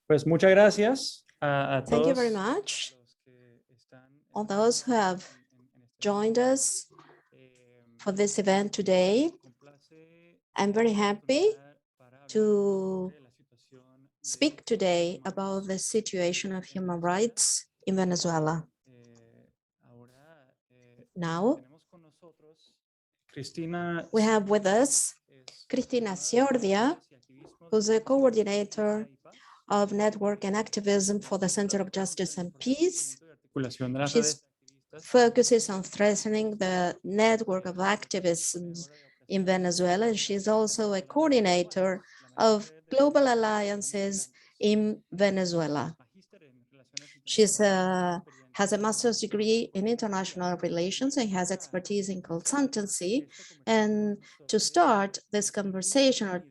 Pues muchas gracias a Thank you todos very much. los que están All those who have joined us for this event today. I'm very happy to speak today about the situation of human rights in Venezuela. Now, we have with us Cristina Ciordia, who's a coordinator of Network and Activism for the Center of Justice and Peace. She focuses on strengthening the network of activists in Venezuela, and she's also a coordinator of global alliances in Venezuela. She has a master's degree in international relations and has expertise in consultancy. And to start this conversation or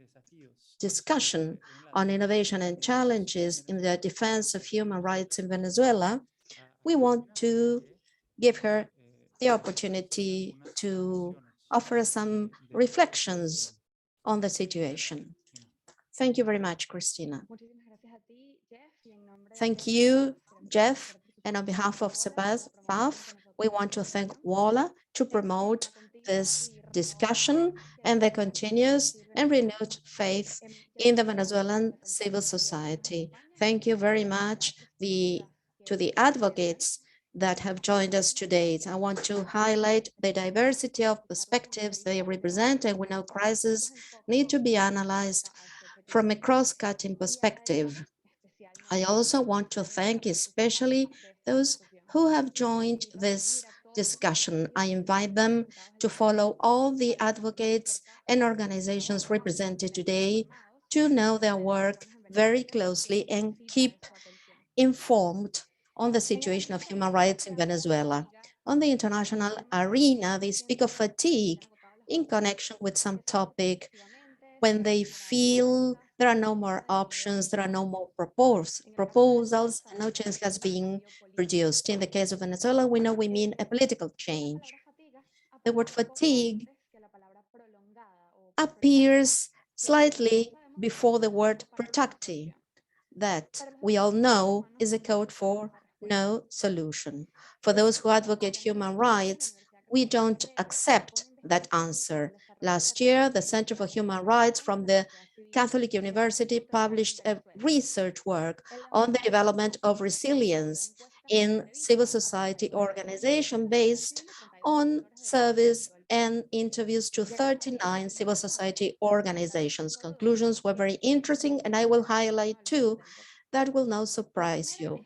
discussion on innovation and challenges in the defense of human rights in Venezuela, we want to give her the opportunity to offer some reflections on the situation. Thank you very much, Cristina. Thank you, Jeff. And on behalf of CEPAZ, we want to thank WOLA to promote this discussion and the continuous and renewed faith in the Venezuelan civil society. Thank you very much to the advocates that have joined us today. I want to highlight the diversity of perspectives they represent, and we know crises need to be analyzed from a cross-cutting perspective. I also want to thank especially those who have joined this discussion. I invite them to follow all the advocates and organizations represented today to know their work very closely and keep informed on the situation of human rights in Venezuela. On the international arena, they speak of fatigue in connection with some topic when they feel there are no more options, there are no more proposals, and no change has been produced. In the case of Venezuela, we know we mean a political change. The word fatigue appears slightly before the word protracted. That we all know is a code for no solution. For those who advocate human rights, we don't accept that answer. Last year, the Center for Human Rights from the Catholic University published a research work on the development of resilience in civil society organization based on service and interviews to 39 civil society organizations. Conclusions were very interesting, and I will highlight two that will now surprise you.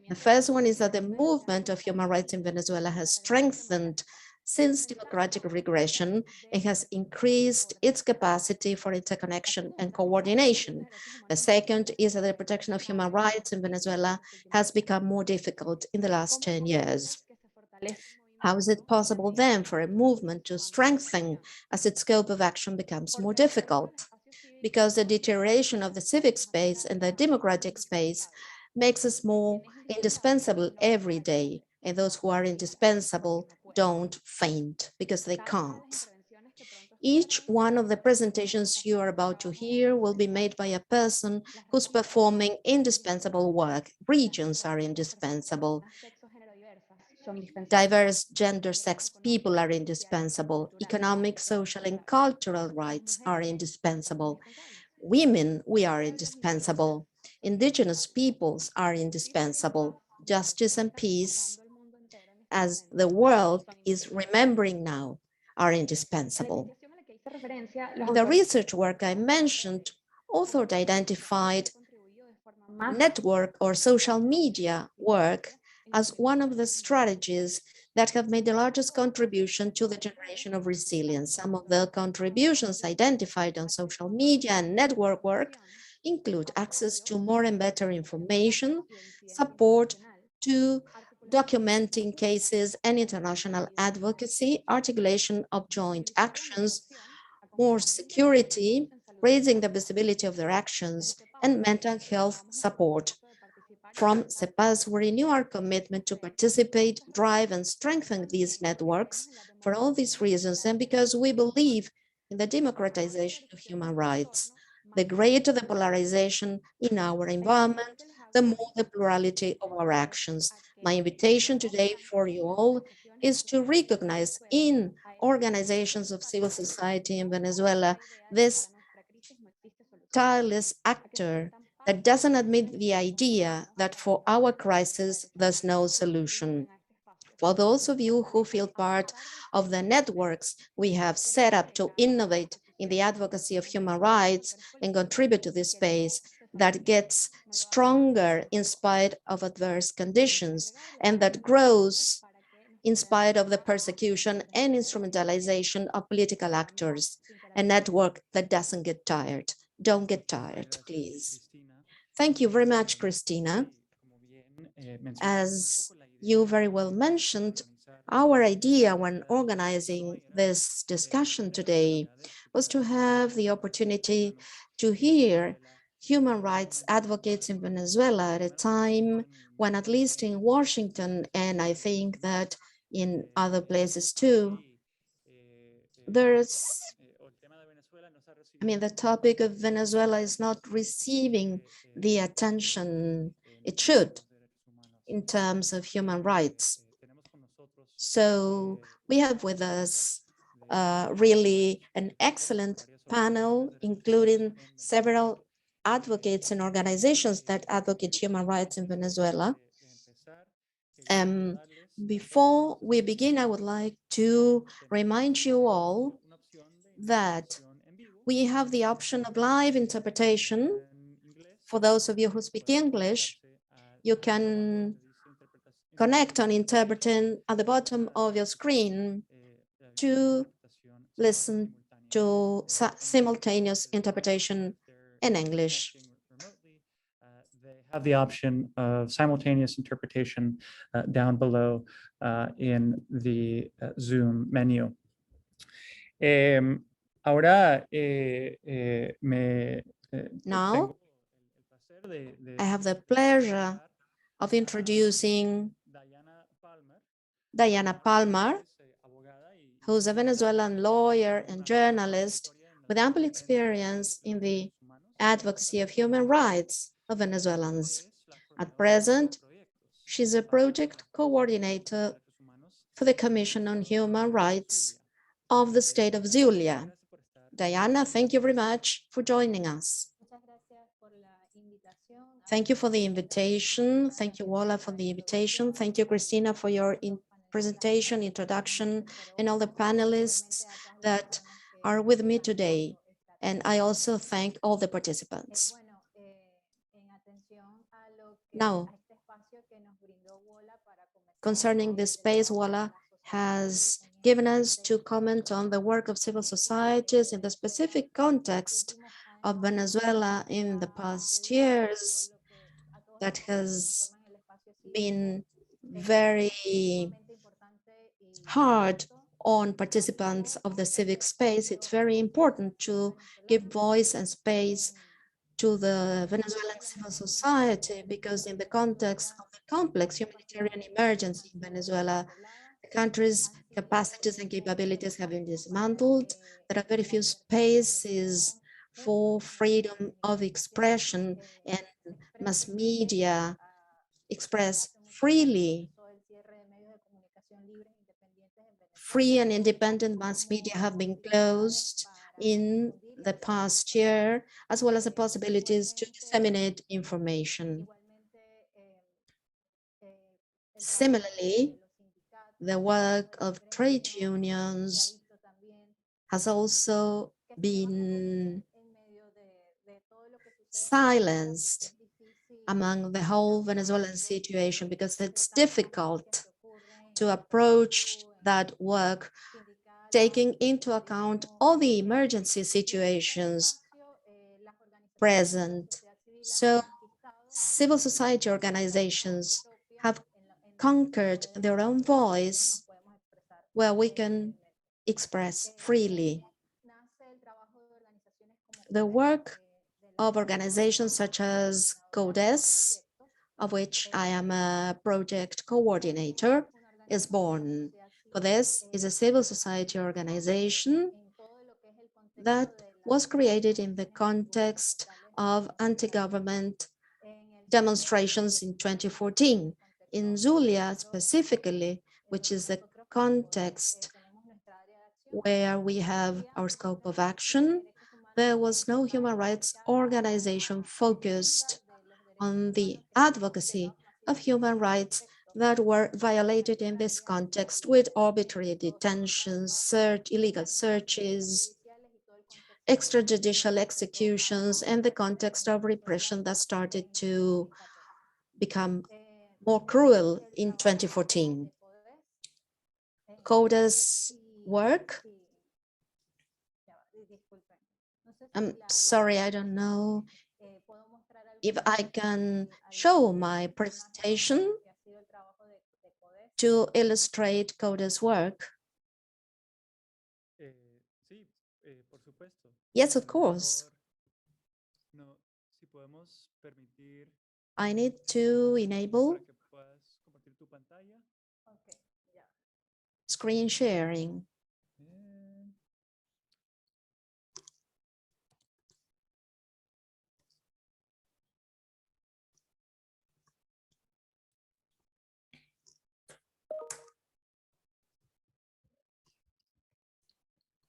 The first one is that the movement of human rights in Venezuela has strengthened since democratic regression. It has increased its capacity for interconnection and coordination. The second is that the protection of human rights in Venezuela has become more difficult in the last 10 years. How is it possible then for a movement to strengthen as its scope of action becomes more difficult? Because the deterioration of the civic space and the democratic space makes us more indispensable every day. And those who are indispensable don't faint because they can't. Each one of the presentations you are about to hear will be made by a person who's performing indispensable work. Regions are indispensable. Diverse gender, sex people are indispensable. Economic, social, and cultural rights are indispensable. Women, we are indispensable. Indigenous peoples are indispensable. Justice and peace, as the world is remembering now, are indispensable. In the research work I mentioned, authors identified network or social media work as one of the strategies that have made the largest contribution to the generation of resilience. Some of the contributions identified on social media and network work include access to more and better information, support to documenting cases and international advocacy, articulation of joint actions, more security, raising the visibility of their actions, and mental health support. From CEPAZ, we renew our commitment to participate, drive, and strengthen these networks for all these reasons, and because we believe in the democratization of human rights. The greater the polarization in our environment, the more the plurality of our actions. My invitation today for you all is to recognize in organizations of civil society in Venezuela this tireless actor that doesn't admit the idea that for our crisis, there's no solution. For those of you who feel part of the networks we have set up to innovate in the advocacy of human rights and contribute to this space that gets stronger in spite of adverse conditions and that grows in spite of the persecution and instrumentalization of political actors, a network that doesn't get tired. Don't get tired, please. Thank you very much, Christina. As you very well mentioned, our idea when organizing this discussion today was to have the opportunity to hear human rights advocates in Venezuela at a time when, at least in Washington, and I think that in other places too, the topic of Venezuela is not receiving the attention it should in terms of human rights. So we have with us really an excellent panel, including several advocates and organizations that advocate human rights in Venezuela. Before we begin, I would like to remind you all that we have the option of live interpretation. For those of you who speak English, you can connect on interpreting at the bottom of your screen to listen to simultaneous interpretation in English. They have the option of simultaneous interpretation down below in the Zoom menu. Ahora Now, I have the pleasure of introducing Diana Palmer, who's a Venezuelan lawyer and journalist with ample experience in the advocacy of human rights of Venezuelans. At present, she's a project coordinator for the Commission on Human Rights of the state of Zulia. Diana, thank you very much for joining us. Thank you for the invitation. Thank you, WOLA, for the invitation. Thank you, Christina, for your presentation, introduction, and all the panelists that are with me today. And I also thank all the participants. Now, concerning this space, WOLA has given us to comment on the work of civil societies in the specific context of Venezuela in the past years that has been very hard on participants of the civic space. It's very important to give voice and space to the Venezuelan civil society because in the context of the complex humanitarian emergency in Venezuela, the country's capacities and capabilities have been dismantled. There are very few spaces for freedom of expression, and mass media express freely. Free and independent mass media have been closed in the past year, as well as the possibilities to disseminate information. Similarly, the work of trade unions has also been silenced among the whole Venezuelan situation because it's difficult to approach that work taking into account all the emergency situations present. So civil society organizations have conquered their own voice where we can express freely. The work of organizations such as CODES, of which I am a project coordinator, is born. CODES is a civil society organization that was created in the context of anti-government demonstrations in 2014. In Zulia specifically, which is the context where we have our scope of action, there was no human rights organization focused on the advocacy of human rights that were violated in this context with arbitrary detentions, illegal searches, extrajudicial executions, and the context of repression that started to become more cruel in 2014. CODA's work, I'm sorry, I don't know if I can show my presentation to illustrate CODA's work. Yes, of course. I need to enable screen sharing.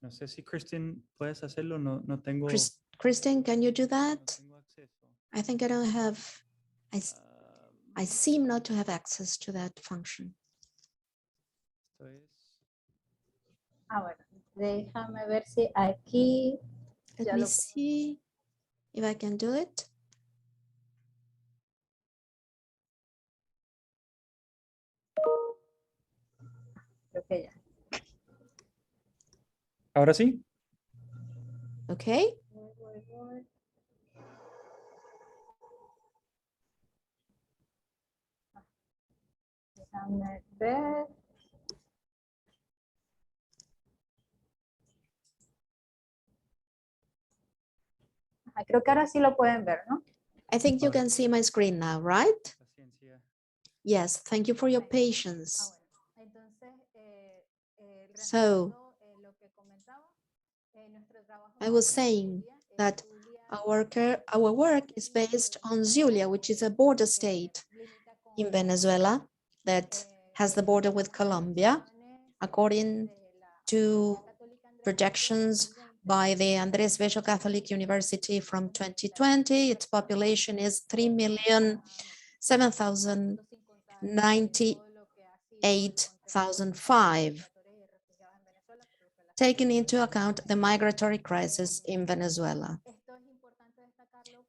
No sé si Kristen puedes hacerlo, no tengo. Kristen, can you do No that? tengo acceso. I think I don't have, I seem not to have access to that function. Esto es. Bueno, déjame ver si aquí. Let me see if I can do it. Creo que ya. Ahora sí. Okay. Voy. Déjame ver. Creo que ahora sí lo pueden ver, ¿no? I think you can see my screen now, right? Paciencia. Yes, thank you for your patience. Entonces, So, I was saying that our work is based on Zulia, which is a border state in Venezuela that has the border with Colombia. According to projections by the Andrés Bello Catholic University from 2020, its population is 3,007,098,005, taking into account the migratory crisis in Venezuela.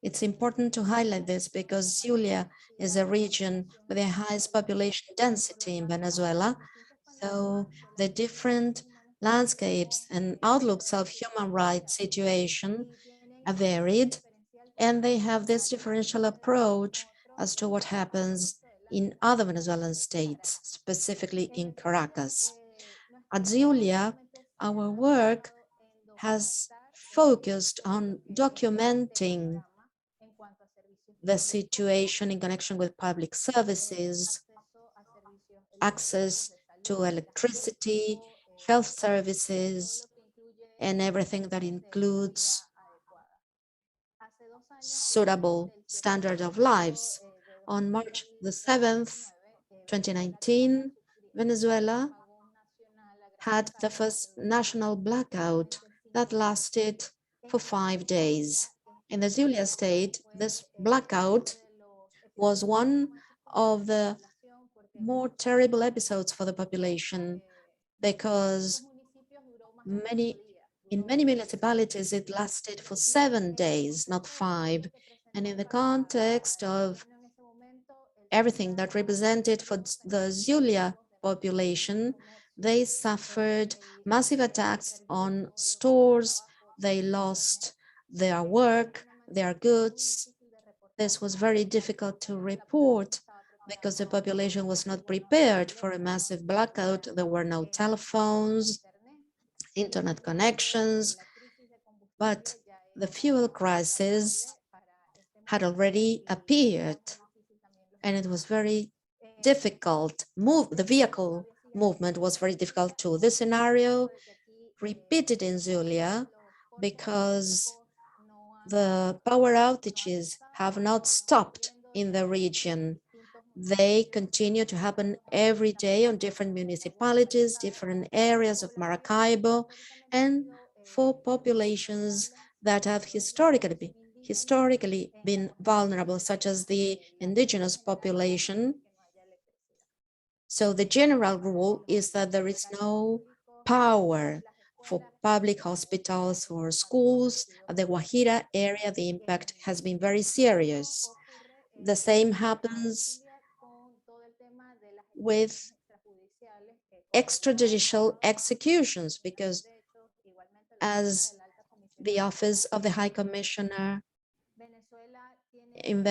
It's important to highlight this because Zulia is a region with the highest population density in Venezuela, so the different landscapes and outlooks of human rights situation are varied, and they have this differential approach as to what happens in other Venezuelan states, specifically in Caracas. At Zulia, our work has focused on documenting the situation in connection with public services, access to electricity, health services, and everything that includes suitable standard of lives. On March the 7th, 2019, Venezuela had the first national blackout that lasted for 5 days. In the Zulia state, this blackout was one of the more terrible episodes for the population because in many municipalities it lasted for 7 days, not 5. And in the context of everything that represented for the Zulia population, they suffered massive attacks on stores, they lost their work, their goods. This was very difficult to report because the population was not prepared for a massive blackout. There were no telephones, internet connections, but the fuel crisis had already appeared, and it was very difficult. The vehicle movement was very difficult too. This scenario repeated in Zulia because the power outages have not stopped in the region. They continue to happen every day on different municipalities, different areas of Maracaibo, and for populations that have historically been vulnerable, such as the indigenous population. So the general rule is that there is no power for public hospitals or schools. At the Guajira area, the impact has been very serious. The same happens with extrajudicial executions, because as the Office of the High Commissioner in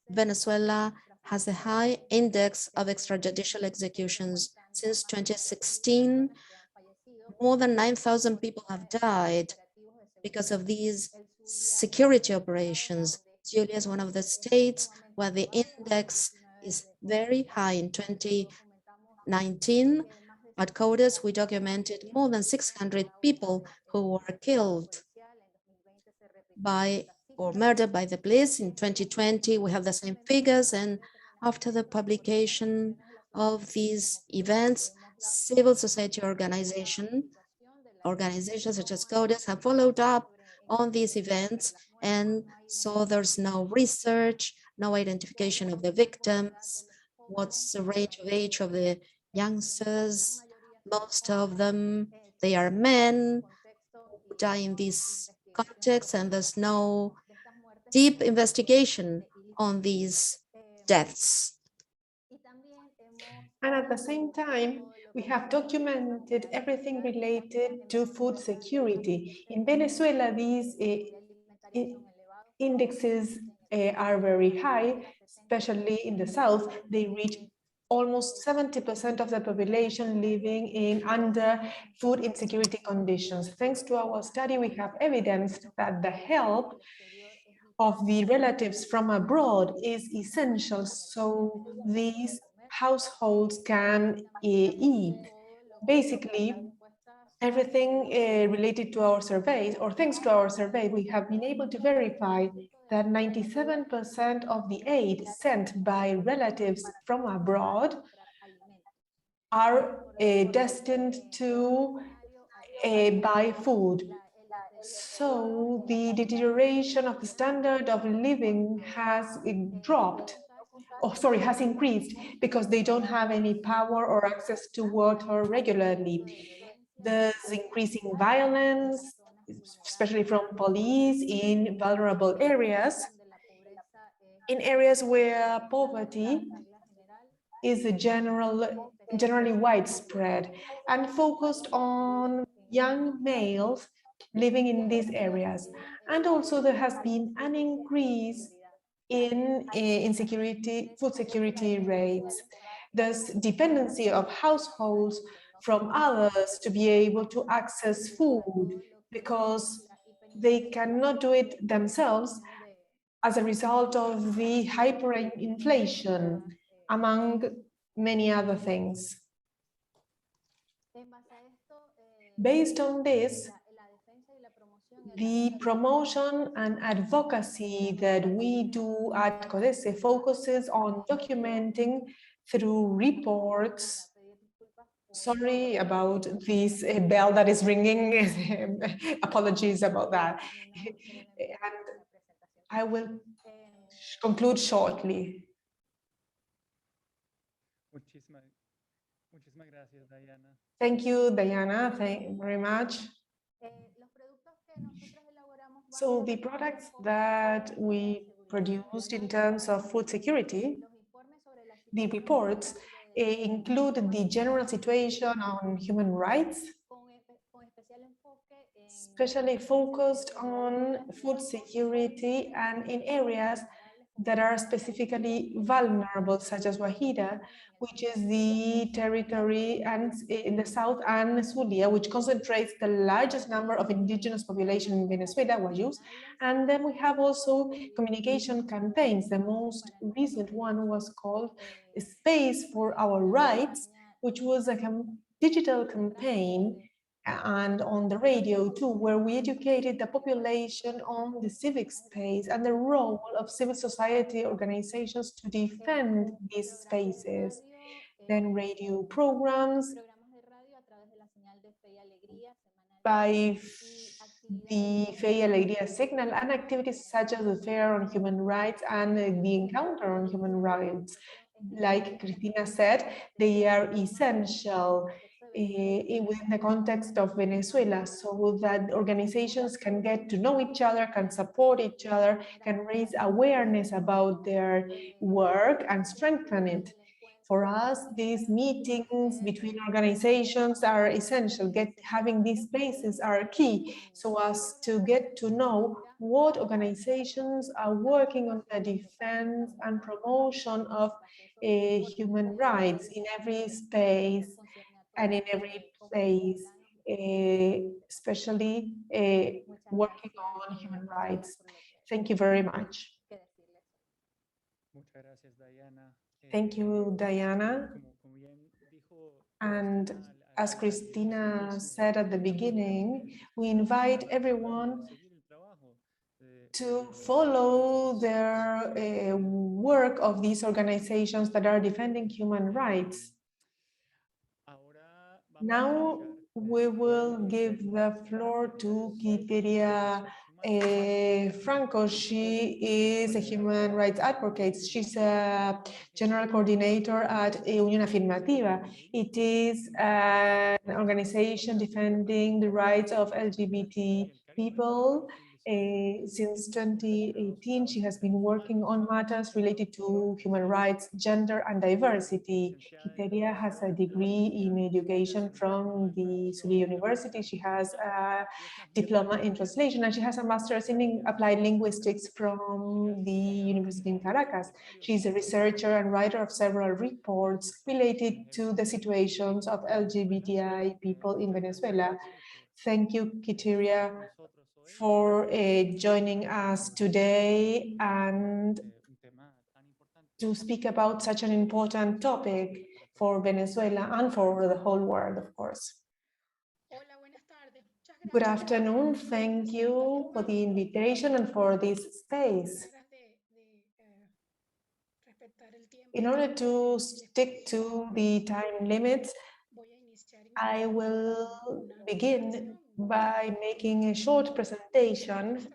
Venezuela has a high index of extrajudicial executions. Since 2016, more than 9,000 people have died because of these security operations. Zulia is one of the states where the index is very high. In 2019, at CODIS, we documented more than 600 people who were killed by or murdered by the police. In 2020, we have the same figures, and after the publication of these events, civil society organizations such as CODIS have followed up on these events, and so there's no research, no identification of the victims, what's the range of age of the youngsters. Most of them, they are men who die in this context, and there's no deep investigation on these deaths. And at the same time, we have documented everything related to food security. In Venezuela, these indexes are very high, especially in the south. They reach almost 70% of the population living in under food insecurity conditions. Thanks to our study, we have evidenced that the help of the relatives from abroad is essential so these households can eat. Basically, everything related to our surveys, or thanks to our survey, we have been able to verify that 97% of the aid sent by relatives from abroad are destined to buy food. So the deterioration of the standard of living has dropped, has increased because they don't have any power or access to water regularly. There's increasing violence, especially from police in vulnerable areas, in areas where poverty is generally widespread and focused on young males living in these areas. And also there has been an increase in food security rates. There's dependency of households from others to be able to access food because they cannot do it themselves as a result of the hyperinflation, among many other things. Based on this, the promotion and advocacy that we do at CODESE focuses on documenting through reports. Sorry about this bell that is ringing. Apologies about that. And I will conclude shortly. Muchísimas gracias, Diana. Thank you, Diana. Thank you very much. So the products that we produced in terms of food security, the reports include the general situation on human rights, especially focused on food security and in areas that are specifically vulnerable, such as Guajira, which is the territory and in the south, and Zulia, which concentrates the largest number of indigenous population in Venezuela, Guayús. And then we have also communication campaigns. The most recent one was called Space for Our Rights, which was a digital campaign and on the radio too, where we educated the population on the civic space and the role of civil society organizations to defend these spaces. Then radio programs by the Fe y Alegría signal and activities such as the Fair on Human Rights and the Encounter on Human Rights. Like Cristina said, they are essential within the context of Venezuela, so that organizations can get to know each other, can support each other, can raise awareness about their work and strengthen it. For us, these meetings between organizations are essential. Having these spaces are key, so as to get to know what organizations are working on the defense and promotion of human rights in every space and in every place, especially working on human rights. Thank you very much. Muchas gracias, Diana. Thank you, Diana. Como bien dijo And Cristina, as Cristina said at the beginning, we invite everyone seguir el trabajo to follow their work of these organizations that are defending human rights. Ahora vamos a Now escuchar we will give the floor to Quiteria Franco. She is a human rights advocate. She's a general coordinator at Unión Afirmativa. It is an organization defending the rights of LGBT people. Since 2018, she has been working on matters related to human rights, gender, and diversity. Quiteria has a degree in education from the Zulia University. She has a diploma in translation, and she has a master's in applied linguistics from the University in Caracas. She's a researcher and writer of several reports related to the situations of LGBTI people in Venezuela. Thank you, Quiteria, for joining us today and to speak about such an important topic for Venezuela and for the whole world, of course. Good afternoon. Thank you for the invitation and for this space. In order to stick to the time limits, I will begin by making a short presentation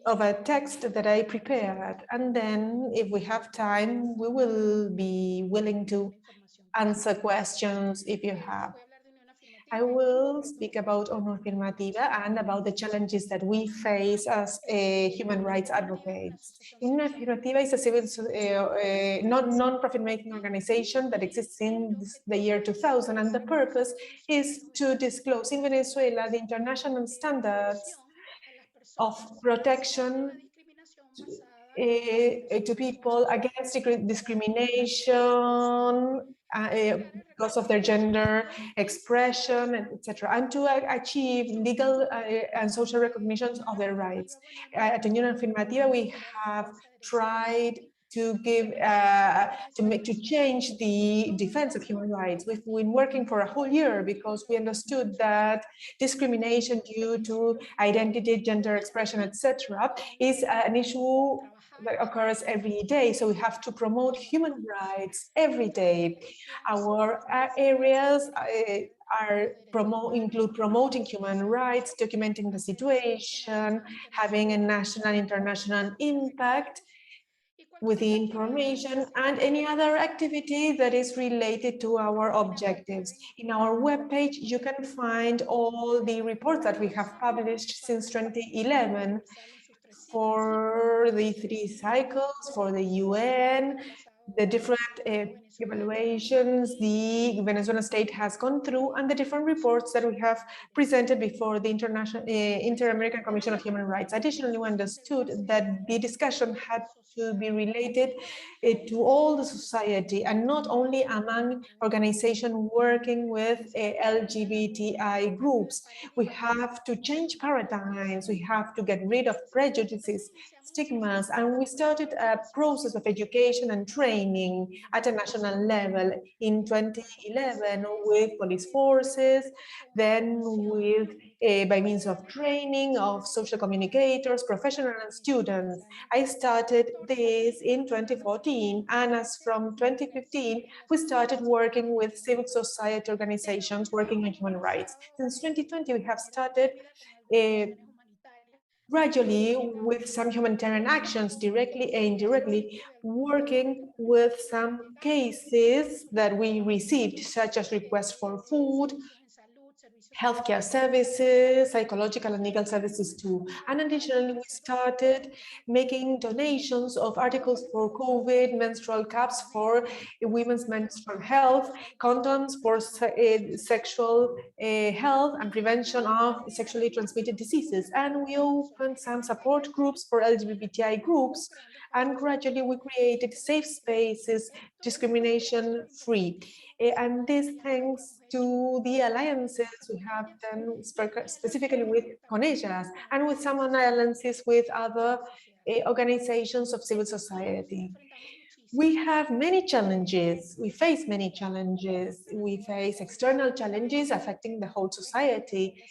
of a text that I prepared, and then if we have time, we will be willing to answer questions if you have. I will speak about Unión Afirmativa and about the challenges that we face as human rights advocates. Unión Afirmativa is a civil, non-profit making organization that exists since the year 2000, and the purpose is to disclose in Venezuela the international standards of protection to people against discrimination because of their gender expression, etc., and to achieve legal and social recognition of their rights. At Unión Afirmativa, we have tried to give to change the defense of human rights. We've been working for a whole year because we understood that discrimination due to identity, gender expression, etc., is an issue that occurs every day. So we have to promote human rights every day. Our areas include promoting human rights, documenting the situation, having a national and international impact with the information, and any other activity that is related to our objectives. In our webpage, you can find all the reports that we have published since 2011 for the 3 cycles, for the UN, the different evaluations the Venezuelan state has gone through, and the different reports that we have presented before the Inter-American Commission of Human Rights. Additionally, we understood that the discussion had to be related to all the society and not only among organizations working with LGBTI groups. We have to change paradigms, we have to get rid of prejudices, stigmas, and we started a process of education and training training at a national level in 2011 with police forces, then with by means of training of social communicators, professionals and students. I started this in 2014, and as from 2015, we started working with civil society organizations working on human rights. Since 2020, we have started gradually with some humanitarian actions, directly and indirectly, working with some cases that we received, such as requests for food, healthcare services, psychological and legal services too. And additionally, we started making donations of articles for COVID, menstrual cups for women's menstrual health, condoms for sexual health and prevention of sexually transmitted diseases. And we opened some support groups for LGBTI groups, and gradually we created safe spaces, discrimination-free. And this thanks to the alliances we have done specifically with CONEJAS and with some alliances with other organizations of civil society. We have many challenges. We face many challenges. We face external challenges affecting the whole society,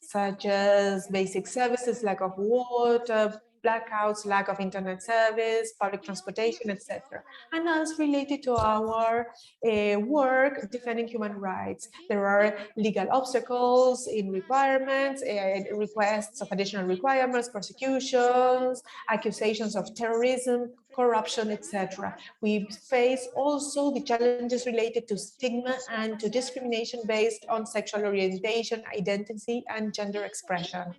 such as basic services, lack of water, blackouts, lack of internet service, public transportation, etc. And as related to our work defending human rights, there are legal obstacles in requirements, requests of additional requirements, persecutions, accusations of terrorism, corruption, etc. We face also the challenges related to stigma and to discrimination based on sexual orientation, identity, and gender expression.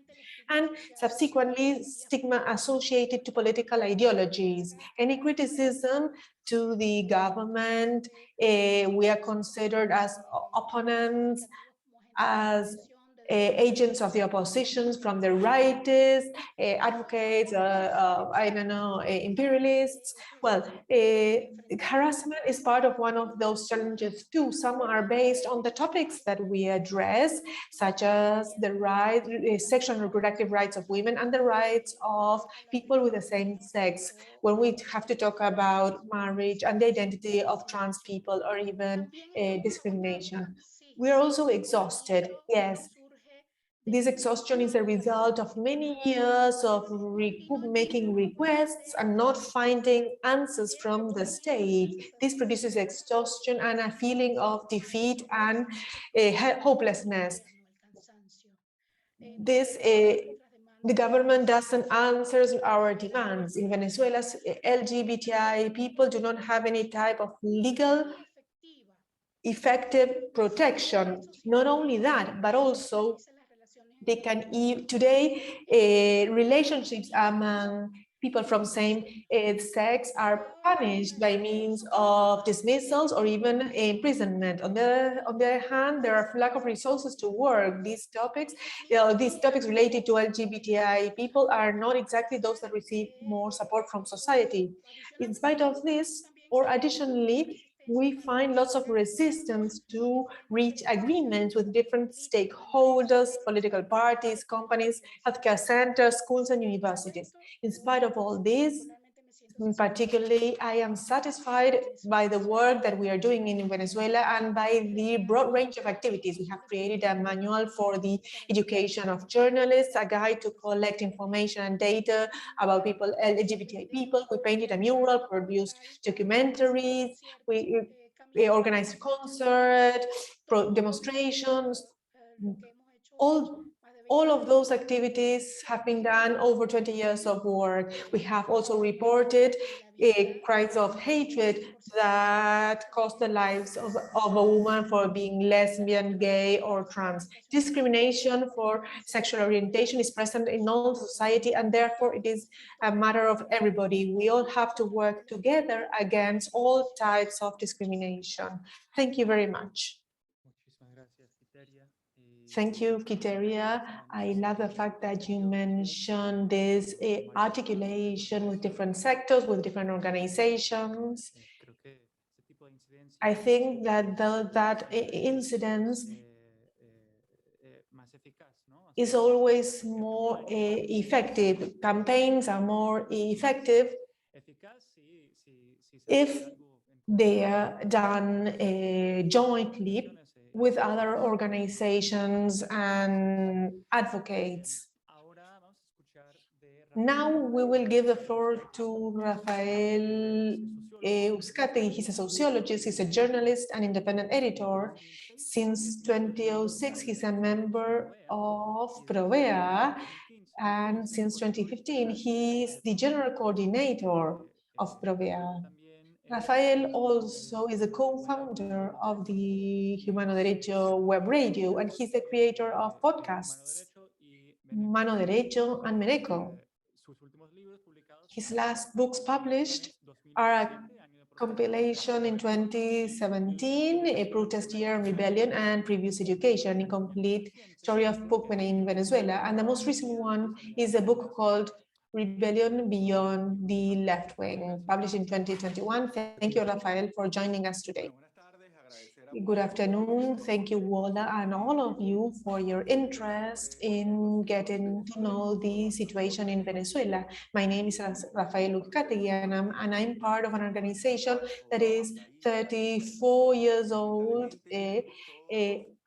And subsequently, stigma associated to political ideologies. Any criticism to the government, we are considered as opponents, as agents of the opposition from the rightists, advocates, I don't know, imperialists. Well, harassment is part of one of those challenges too. Some are based on the topics that we address, such as the right, sexual and reproductive rights of women and the rights of people with the same sex, when we have to talk about marriage and the identity of trans people or even discrimination. We are also exhausted, yes. This exhaustion is a result of many years of making requests and not finding answers from the state. This produces exhaustion and a feeling of defeat and hopelessness. The government doesn't answer our demands. In Venezuela, LGBTI people do not have any type of legal effective protection. Not only that, but also they can today relationships among people from same sex are punished by means of dismissals or even imprisonment. On the other hand, there are lack of resources to work. These topics related to LGBTI people are not exactly those that receive more support from society. In spite of this, or additionally, we find lots of resistance to reach agreements with different stakeholders, political parties, companies, healthcare centers, schools, and universities. In spite of all this, particularly, I am satisfied by the work that we are doing in Venezuela and by the broad range of activities. We have created a manual for the education of journalists, a guide to collect information and data about people, LGBTI people. We painted a mural, produced documentaries, we organized a concert, demonstrations. All of those activities have been done over 20 years of work. We have also reported crimes of hatred that cost the lives of a woman for being lesbian, gay, or trans. Discrimination for sexual orientation is present in all society, and therefore it is a matter of everybody. We all have to work together against all types of discrimination. Thank you very much. Thank you, Quiteria. I love the fact that you mentioned this articulation with different sectors, with different organizations. I think that that incidence is always more effective. Campaigns are more effective if they are done jointly with other organizations and advocates. Now we will give the floor to Rafael Uzcategui. He's a sociologist, he's a journalist and independent editor. Since 2006, he's a member of Provea, and since 2015, he's the general coordinator of Provea. Rafael also is a co-founder of the Humano Derecho web radio, and he's the creator of podcasts, Mano Derecho and Mereco. His last books published are a compilation in 2017, A Protest Year in Rebellion and Previous Education, Incomplete Story of Pukwen in Venezuela. And the most recent one is a book called Rebellion Beyond the Left Wing, published in 2021. Thank you, Rafael, for joining us today. Good afternoon. Thank you, WOLA, and all of you for your interest in getting to know the situation in Venezuela. My name is Rafael Uzcategui, and I'm part of an organization that is 34 years old.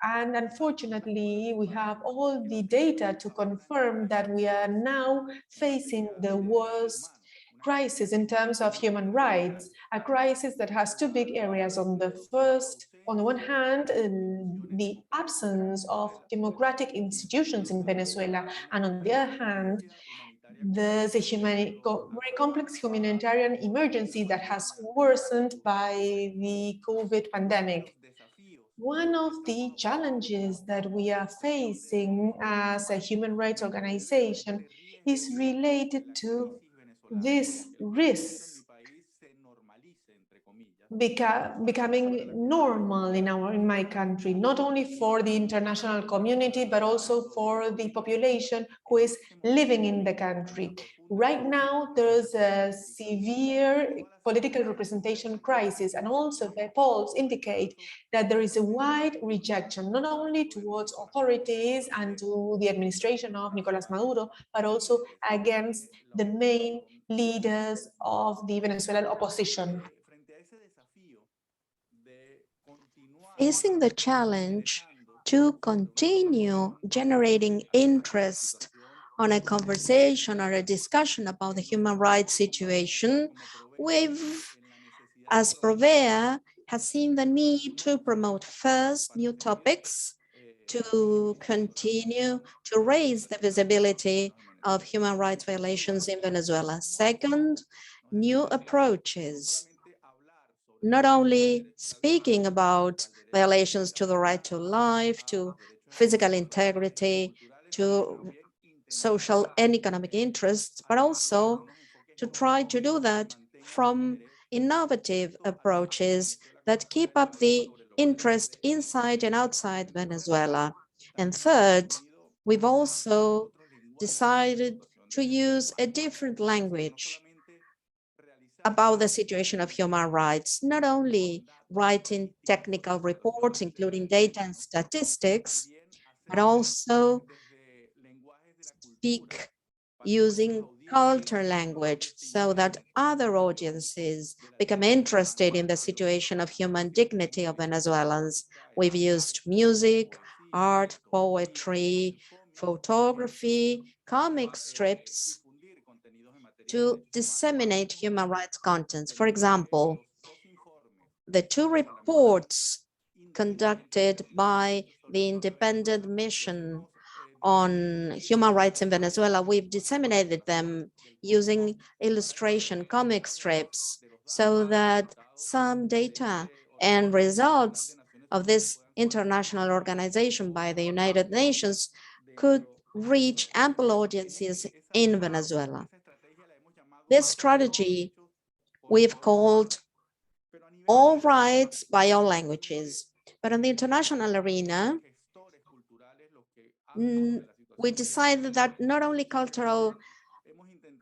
And unfortunately, we have all the data to confirm that we are now facing the worst crisis in terms of human rights, a crisis that has two big areas. On the one hand, the absence of democratic institutions in Venezuela, and on the other hand, there's a very complex humanitarian emergency that has worsened by the COVID pandemic. One of the challenges that we are facing as a human rights organization is related to this risk becoming normal in my country, not only for the international community, but also for the population who is living in the country. Right now, there's a severe political representation crisis, and also the polls indicate that there is a wide rejection, not only towards authorities and to the administration of Nicolás Maduro, but also against the main leaders of the Venezuelan opposition. Facing the challenge to continue generating interest on a conversation or a discussion about the human rights situation, we've, as Provea, has seen the need to promote first new topics, to continue to raise the visibility of human rights violations in Venezuela. Second, new approaches, not only speaking about violations to the right to life, to physical integrity, to social and economic interests, but also to try to do that from innovative approaches that keep up the interest inside and outside Venezuela. And third, we've also decided to use a different language about the situation of human rights, not only writing technical reports, including data and statistics, but also speak using culture language so that other audiences become interested in the situation of human dignity of Venezuelans. We've used music, art, poetry, photography, comic strips to disseminate human rights contents. For example, the two reports conducted by the independent mission on human rights in Venezuela, we've disseminated them using illustration comic strips so that some data and results of this international organization by the United Nations could reach ample audiences in Venezuela. This strategy we've called all rights by all languages. But in the international arena, we decided that not only cultural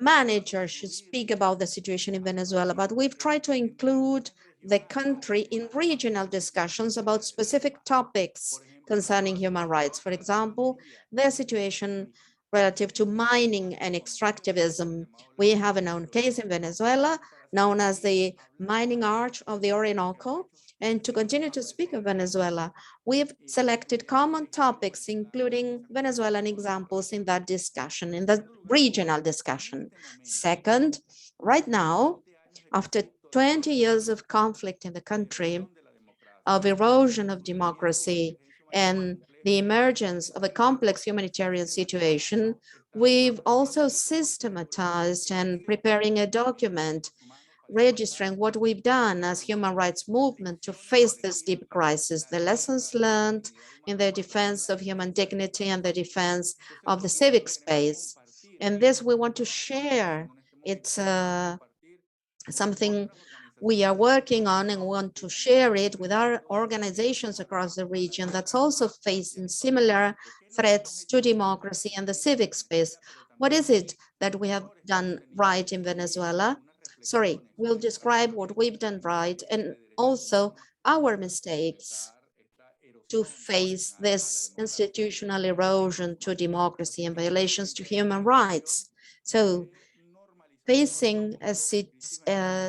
managers should speak about the situation in Venezuela, but we've tried to include the country in regional discussions about specific topics concerning human rights. For example, the situation relative to mining and extractivism. We have a known case in Venezuela known as the mining arch of the Orinoco. And to continue to speak of Venezuela, we've selected common topics, including Venezuelan examples in that discussion, in the regional discussion. Second, right now, after 20 years of conflict in the country, of erosion of democracy, and the emergence of a complex humanitarian situation, we've also systematized and preparing a document registering what we've done as human rights movement to face this deep crisis, the lessons learned in the defense of human dignity and the defense of the civic space. And this we want to share. It's something we are working on and want to share it with our organizations across the region that's also facing similar threats to democracy and the civic space. What is it that we have done right in Venezuela? Sorry, we'll describe what we've done right and also our mistakes to face this institutional erosion to democracy and violations to human rights. So facing a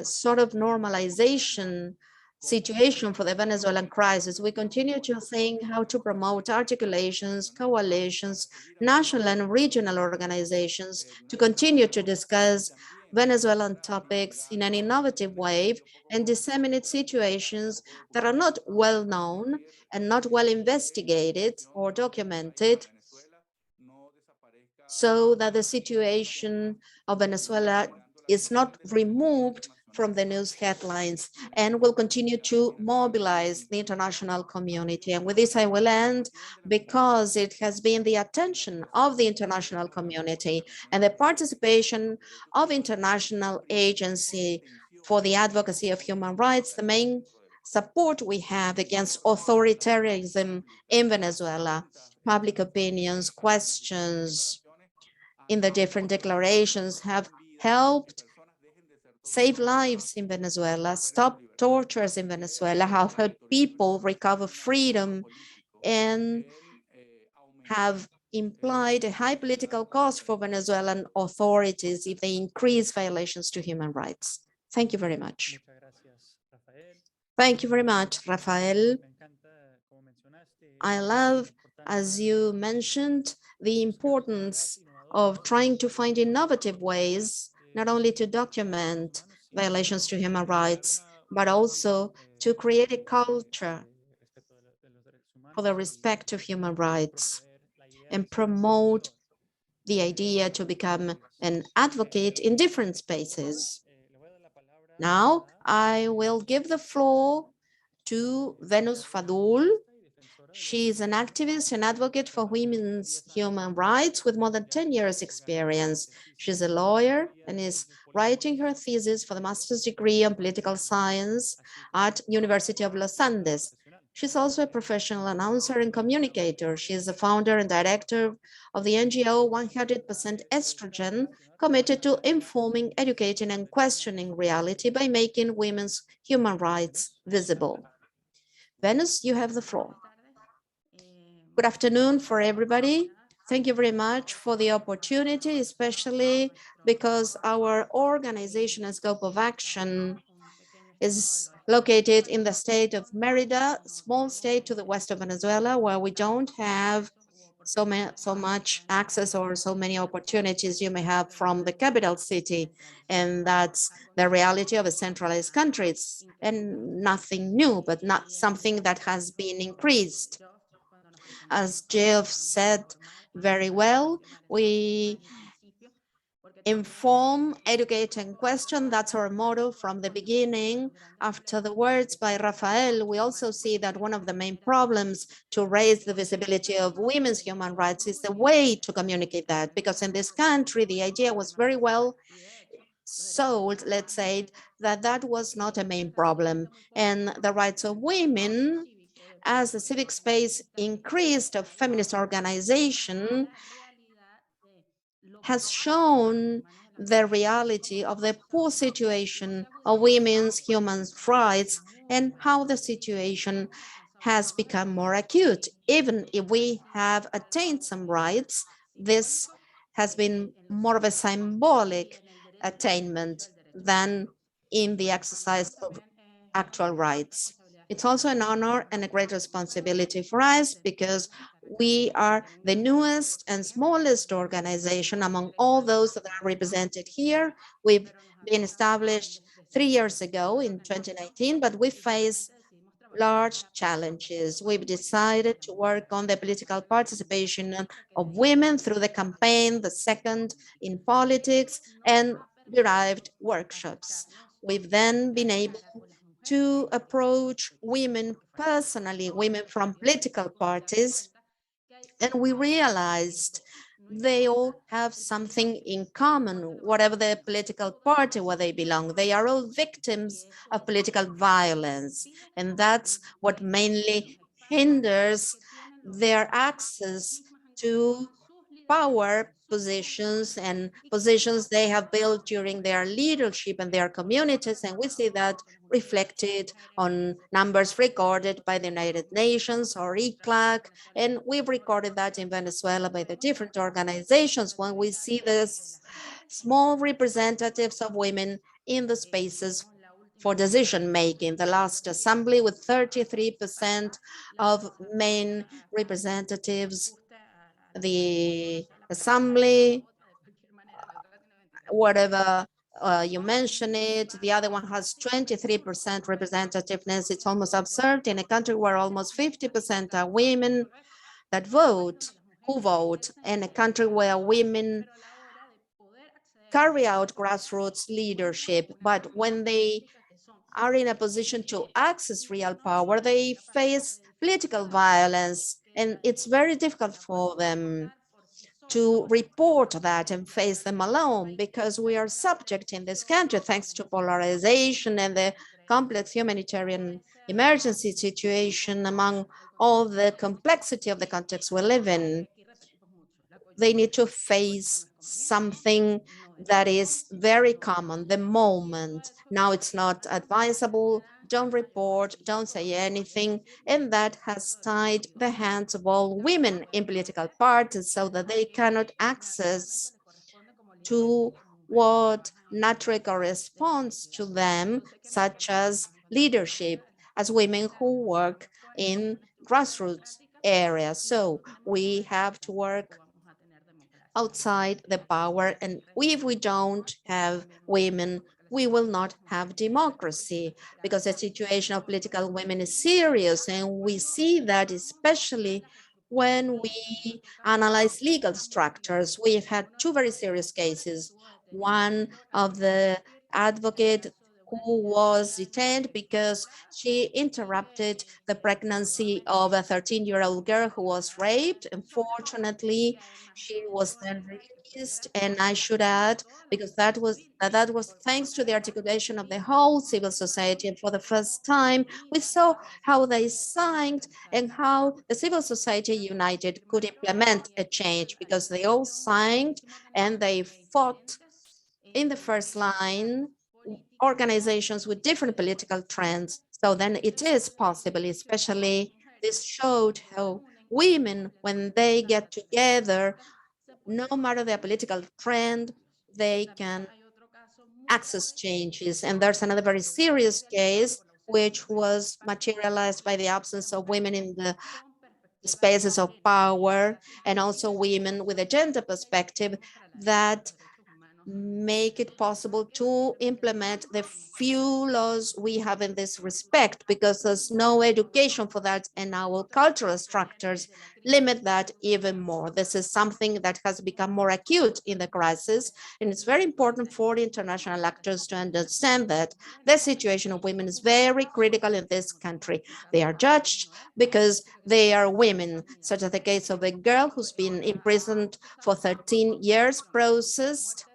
sort of normalization situation for the Venezuelan crisis, we continue to think how to promote articulations, coalitions, national and regional organizations to continue to discuss Venezuelan topics in an innovative way and disseminate situations that are not well known and not well investigated or documented, so that the situation of Venezuela is not removed from the news headlines and will continue to mobilize the international community. And with this, I will end because it has been the attention of the international community and the participation of international agency for the advocacy of human rights, the main support we have against authoritarianism in Venezuela, public opinions, questions in the different declarations have helped save lives in Venezuela, stop tortures in Venezuela, have helped people recover freedom, and have implied a high political cost for Venezuelan authorities if they increase violations to human rights. Thank you very much. Muchas gracias, Rafael. Thank you very much, Rafael. Me encanta, como mencionaste, I la love, importancia as de you mentioned, the importance of trying to find innovative ways, not only to document violations to human rights, but also to create a culture for the respect of human rights and promote the idea to become an advocate in different spaces. Now, I will give the floor to Venus Fadul. She is an activist and advocate for women's human rights with more than 10 years experience. She's a lawyer and is writing her thesis for the master's degree on political science at University of Los Andes. She's also a professional announcer and communicator. She is the founder and director of the NGO 100% Estrogen, committed to informing, educating, and questioning reality by making women's human rights visible. Venus, you have the floor. Good afternoon for everybody. Thank you very much for the opportunity, especially because our organization and scope of action is located in the state of Merida, small state to the west of Venezuela, where we don't have so much access or so many opportunities you may have from the capital city. And that's the reality of a centralized country. It's and nothing new, but not something that has been increased. As Jeff said very well, we inform, educate, and question. That's our motto from the beginning. After the words by Rafael, we also see that one of the main problems to raise the visibility of women's human rights is the way to communicate that, because in this country, the idea was very well sold, let's say, that that was not a main problem. And the rights of women, as the civic space increased of feminist organization, has shown the reality of the poor situation of women's human rights and how the situation has become more acute. Even if we have attained some rights, this has been more of a symbolic attainment than in the exercise of actual rights. It's also an honor and a great responsibility for us because we are the newest and smallest organization among all those that are represented here. We've been established 3 years ago in 2019, but we face large challenges. We've decided to work on the political participation of women through the campaign, the second in politics, and derived workshops. We've then been able to approach women personally, women from political parties, and we realized they all have something in common, whatever their political party where they belong. They are all victims of political violence, and that's what mainly hinders their access to power positions and positions they have built during their leadership and their communities. And we see that reflected on numbers recorded by the United Nations or ECLAC. And we've recorded that in Venezuela by the different organizations when we see this small representatives of women in the spaces for decision making. The last assembly with 33% of main representatives, the assembly, whatever you mention it, the other one has 23% representativeness. It's almost absurd in a country where almost 50% are women that vote, who vote, in a country where women carry out grassroots leadership, but when they are in a position to access real power, they face political violence, and it's very difficult for them to report that and face them alone, because we are subject in this country, thanks to polarization and the complex humanitarian emergency situation, among all the complexity of the context we live in. They need to face something that is very common, the moment. Now it's not advisable, don't report, don't say anything, and that has tied the hands of all women in political parties so that they cannot access to what naturally corresponds to them, such as leadership, as women who work in grassroots areas. So we have to work outside the power, and if we don't have women, we will not have democracy, because the situation of political women is serious, and we see that especially when we analyze legal structures. We've had two very serious cases. One of the advocate who was detained because she interrupted the pregnancy of a 13-year-old girl who was raped. Unfortunately, she was then released, and I should add, because that was thanks to the articulation of the whole civil society, and for the first time we saw how they signed and how the civil society united could implement a change, because they all signed and they fought in the first line, organizations with different political trends. So then it is possible, especially this showed how women, when they get together, no matter their political trend, they can access changes. And there's another very serious case, which was materialized by the absence of women in the spaces of power, and also women with a gender perspective that make it possible to implement the few laws we have in this respect, because there's no education for that, and our cultural structures limit that even more. This is something that has become more acute in the crisis, and it's very important for international actors to understand that the situation of women is very critical in this country. They are judged because they are women, such as the case of a girl who's been imprisoned for 13 years, processed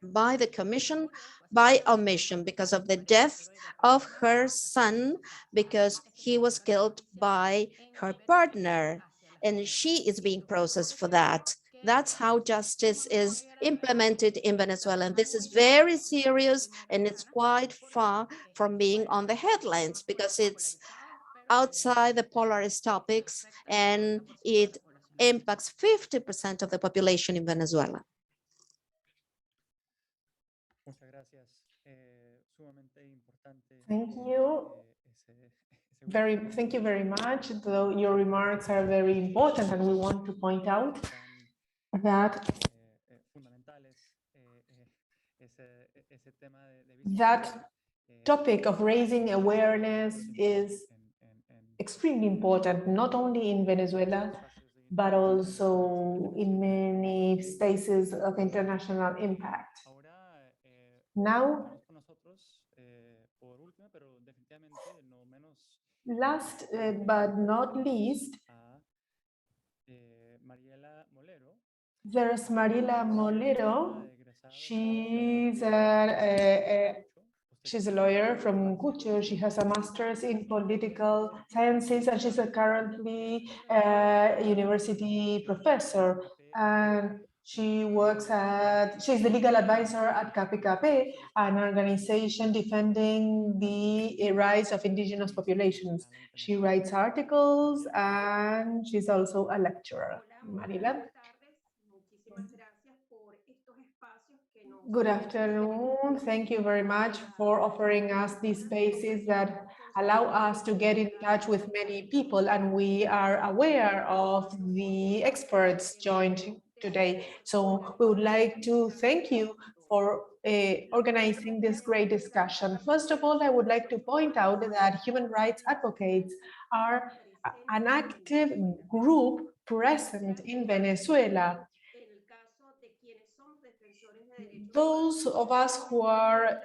by the commission by omission because of the death of her son, because he was killed by her partner, and she is being processed for that. That's how justice is implemented in Venezuela. And this is very serious, and it's quite far from being on the headlines because it's outside the polarized topics, and it impacts 50% of the population in Venezuela. Thank you. Thank you very much. Though your remarks are very important, and we want to point out that that topic of raising awareness is extremely important, not only in Venezuela, but also in many spaces of international impact. Now, last but not least, there's Mariela Molero. She's a lawyer from Cucho. She has a master's in political sciences, and she's currently a university professor. And she's the legal advisor at KPKP, an organization defending the rights of indigenous populations. She writes articles, and she's also a lecturer. Mariela. Good afternoon. Thank you very much for offering us these spaces that allow us to get in touch with many people, and we are aware of the experts joined today. So we would like to thank you for organizing this great discussion. First of all, I would like to point out that human rights advocates are an active group present in Venezuela. Those of us who are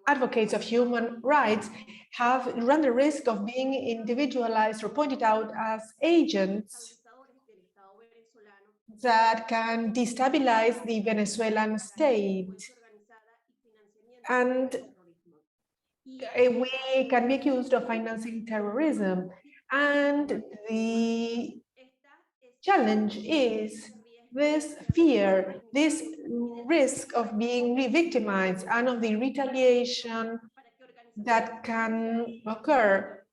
advocates of human rights have run the risk of being individualized or pointed out as agents that can destabilize the Venezuelan state. And we can be accused of financing terrorism. And the challenge is this fear, this risk of being re-victimized and of the retaliation that can occur.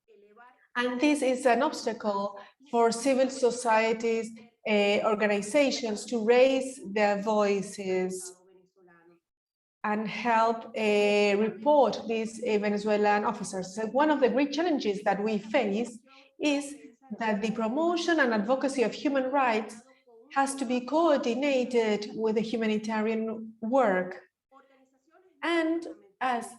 And this is an obstacle for civil societies, organizations to raise their voices and help report these Venezuelan officers. So one of the great challenges that we face is that the promotion and advocacy of human rights has to be coordinated with the humanitarian work. And as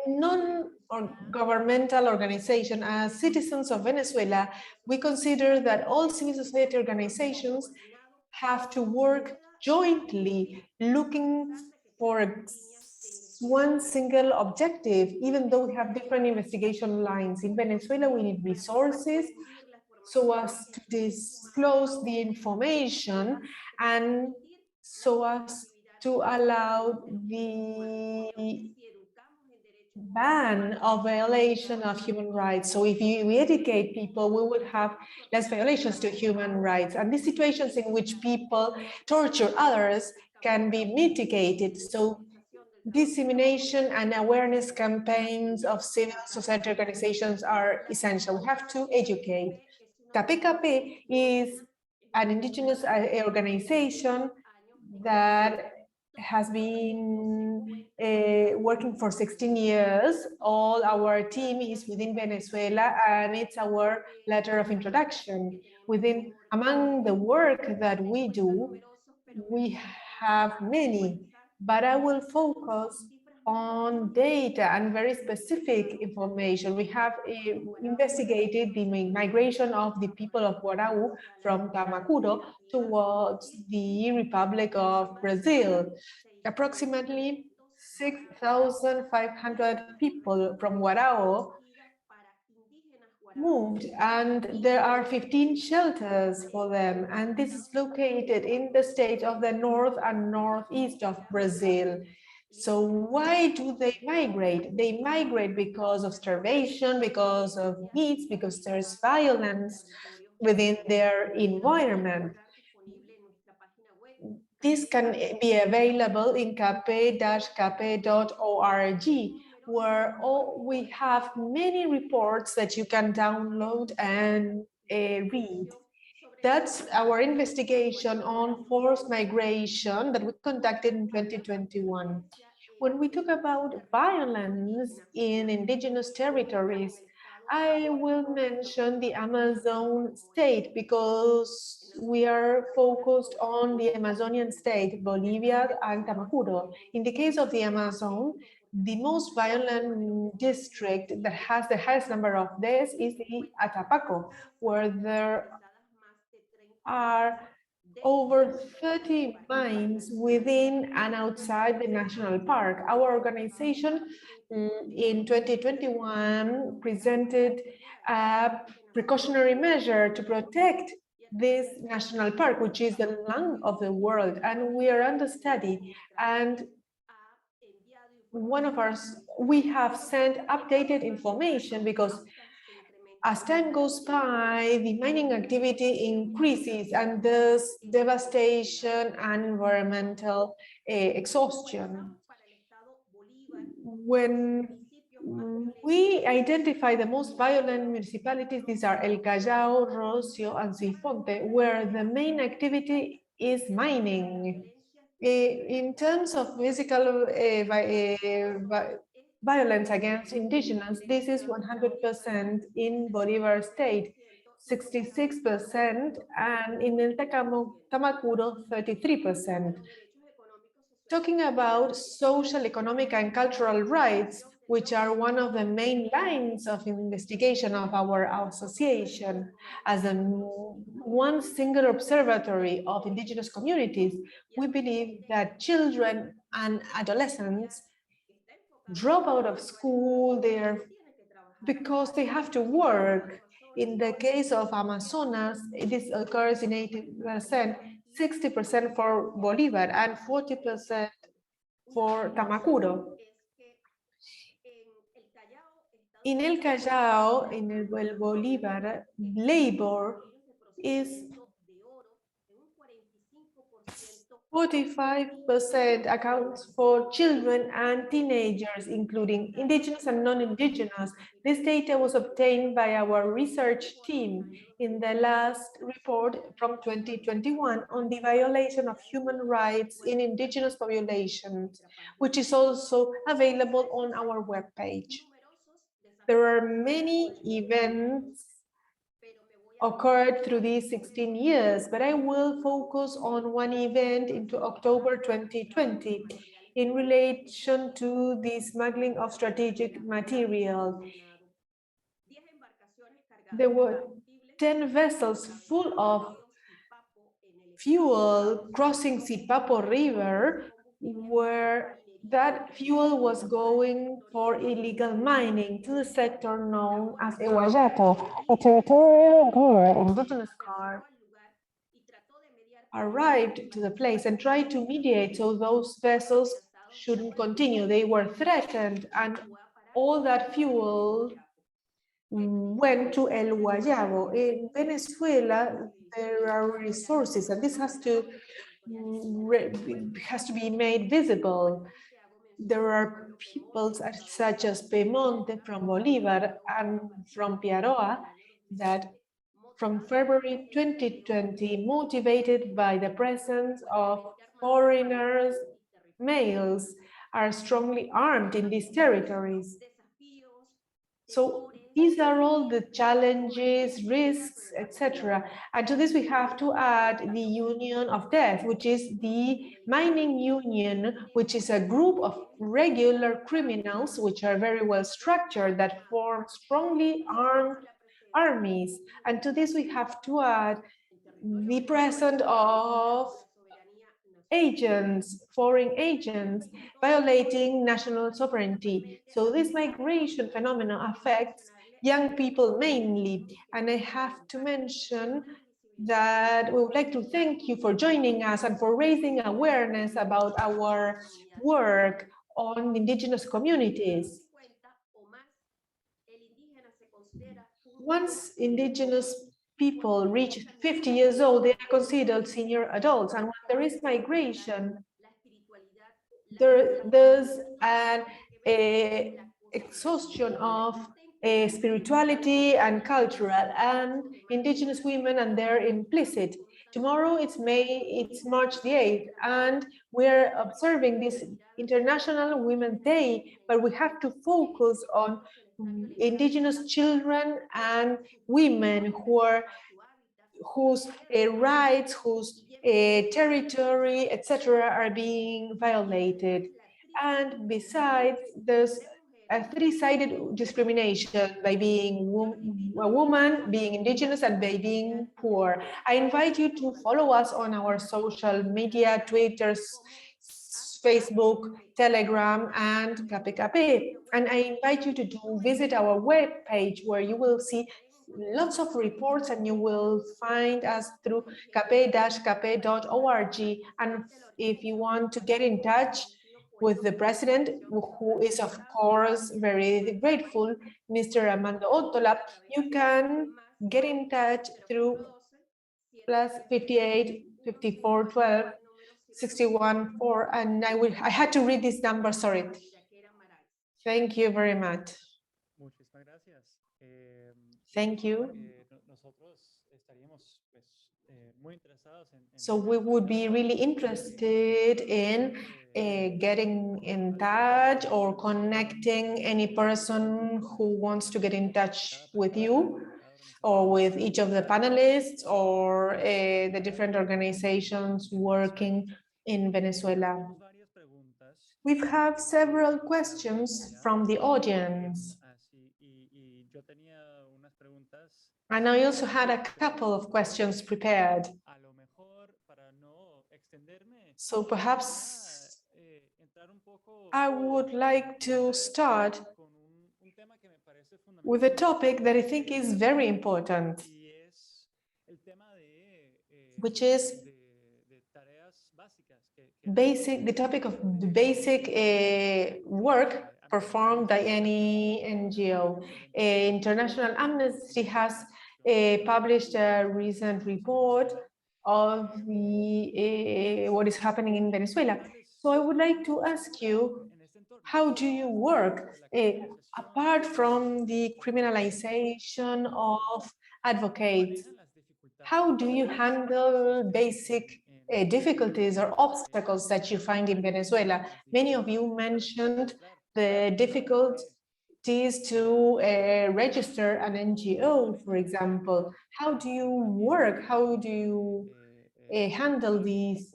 non-governmental organization, as citizens of Venezuela, we consider that all civil society organizations have to work jointly, looking for one single objective, even though we have different investigation lines. In Venezuela, we need resources so as to disclose the information and so as to allow the ban of violation of human rights. So if we educate people, we will have less violations to human rights. And these situations in which people torture others can be mitigated. So dissemination and awareness campaigns of civil society organizations are essential. We have to educate. KPKP is an indigenous organization that has been working for 16 years. All our team is within Venezuela, and it's our letter of introduction. Among the work that we do, we have many, but I will focus on data and very specific information. We have investigated the migration of the people of Guarau from Tamacuro towards the Republic of Brazil. Approximately 6,500 people from Guarau moved, and there are 15 shelters for them, and this is located in the state of the north and northeast of Brazil. So why do they migrate? They migrate because of starvation, because of needs, because there's violence within their environment. This can be available in cape-cape.org, where we have many reports that you can download and read. That's our investigation on forced migration that we conducted in 2021. When we talk about violence in indigenous territories, I will mention the Amazon state because we are focused on the Amazonian state, Bolivia and Tamacuro. In the case of the Amazon, the most violent district that has the highest number of deaths is the Atapaco, where there are over 30 mines within and outside the national park. Our organization in 2021 presented a precautionary measure to protect this national park, which is the lung of the world, and we are under study. And we have sent updated information because as time goes by, the mining activity increases and thus devastation and environmental exhaustion. When we identify the most violent municipalities, these are El Callao, Rocio, and Zifonte, where the main activity is mining. In terms of physical violence against indigenous, this is 100% in Bolivar state, 66%, and in El Tamacuro, 33%. Talking about social, economic, and cultural rights, which are one of the main lines of investigation of our association, as one single observatory of indigenous communities, we believe that children and adolescents drop out of school because they have to work. In the case of Amazonas, this occurs in 80%, 60% for Bolivar, and 40% for Tamacuro. In El Callao, in El Bolivar, labor is 45% accounts for children and teenagers, including indigenous and non-indigenous. This data was obtained by our research team in the last report from 2021 on the violation of human rights in indigenous populations, which is also available on our webpage. There are many events occurred through these 16 years, but I will focus on one event into October 2020 in relation to the smuggling of strategic material. There were 10 vessels full of fuel crossing CEPAZ River, where that fuel was going for illegal mining to the sector known as Ewayato, a territorial or indigenous car arrived to the place and tried to mediate so those vessels shouldn't continue. They were threatened, and all that fuel went to El Guayabo. In Venezuela, there are resources, and this has to be made visible. There are peoples such as Pemonte from Bolivar and from Piaroa that from February 2020, motivated by the presence of foreigners, males are strongly armed in these territories. So these are all the challenges, risks, etc. And to this we have to add the Union of Death, which is the mining union, which is a group of regular criminals, which are very well structured, that form strongly armed armies. And to this we have to add the presence of agents, foreign agents, violating national sovereignty. So this migration phenomenon affects young people mainly. And I have to mention that we would like to thank you for joining us and for raising awareness about our work on indigenous communities. Once indigenous people reach 50 years old, they are considered senior adults. And when there is migration, there's an exhaustion of spirituality and cultural, and indigenous women, and they're implicit. Tomorrow it's March the 8th, and we're observing this International Women's Day, but we have to focus on indigenous children and women whose rights, whose territory, etc., are being violated. And besides, there's a three-sided discrimination by being a woman, being indigenous, and by being poor. I invite you to follow us on our social media, Twitter, Facebook, Telegram, and KPKP. And I invite you to visit our webpage, where you will see lots of reports, and you will find us through kp-kp.org. And if you want to get in touch with the president, who is of course very grateful, Mr. Armando Ottola, you can get in touch through +58 54 12 61 4, and I had to read this number, sorry. Thank you very much. Muchísimas gracias. Thank you. Nosotros estaríamos muy interesados en So we would be really interested in getting in touch or connecting any person who wants to get in touch with you, or with each of the panelists, or the different organizations working in Venezuela. We have several questions from the audience. And I also had a couple of questions prepared. So perhaps I would like to start with a topic that I think is very important, which is the topic of the basic work performed by any NGO. International Amnesty has published a recent report of what is happening in Venezuela. So I would like to ask you, how do you work apart from the criminalization of advocates? How do you handle basic difficulties or obstacles that you find in Venezuela? Many of you mentioned the difficulties to register an NGO, for example. How do you work? How do you handle this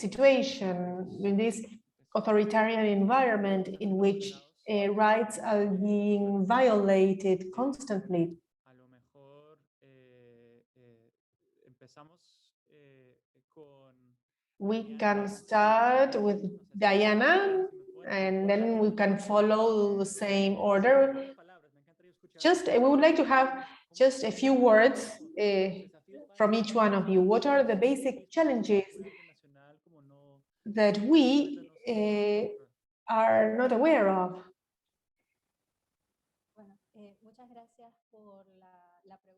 situation in this authoritarian environment in which rights are being violated constantly? We can start with Diana, and then we can follow the same order. We would like to have just a few words from each one of you. What are the basic challenges that we are not aware of?